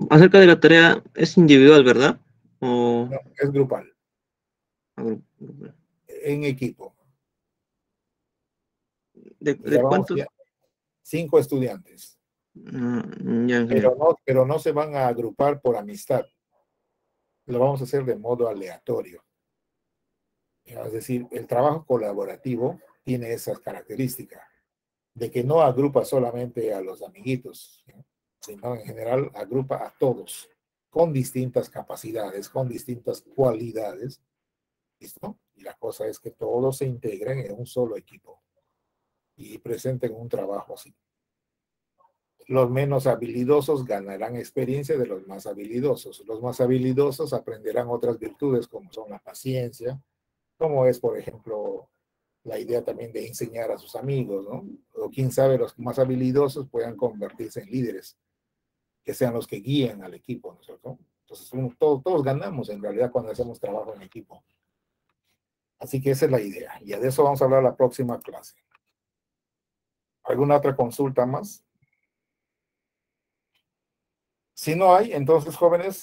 acerca de la tarea, es individual, ¿verdad? O No, es grupal, grupal. en equipo. ¿De Ya vamos cuántos? ya 5 estudiantes, Ya, ingeniero. pero no se van a agrupar por amistad. Lo vamos a hacer de modo aleatorio. Es decir, el trabajo colaborativo tiene esas características de que no agrupa solamente a los amiguitos, ¿no? Sino en general agrupa a todos con distintas capacidades, con distintas cualidades. ¿Listo? Y la cosa es que todos se integren en un solo equipo y presenten un trabajo así. Los menos habilidosos ganarán experiencia de los más habilidosos. Los más habilidosos aprenderán otras virtudes como son la paciencia, como es, por ejemplo, la idea también de enseñar a sus amigos, ¿no? O quién sabe, los más habilidosos puedan convertirse en líderes, que sean los que guíen al equipo, ¿no es cierto? Entonces, todos ganamos en realidad cuando hacemos trabajo en equipo. Así que esa es la idea. Y de eso vamos a hablar la próxima clase. ¿Alguna otra consulta más? Si no hay, entonces, jóvenes,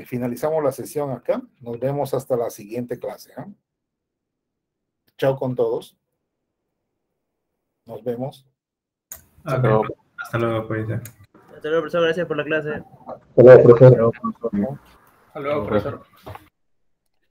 finalizamos la sesión acá. Nos vemos hasta la siguiente clase, ¿eh? Chao con todos. Nos vemos. Hasta luego, pues. Hasta luego, profesor. Gracias por la clase. Hasta luego, profesor. Hasta luego, profesor.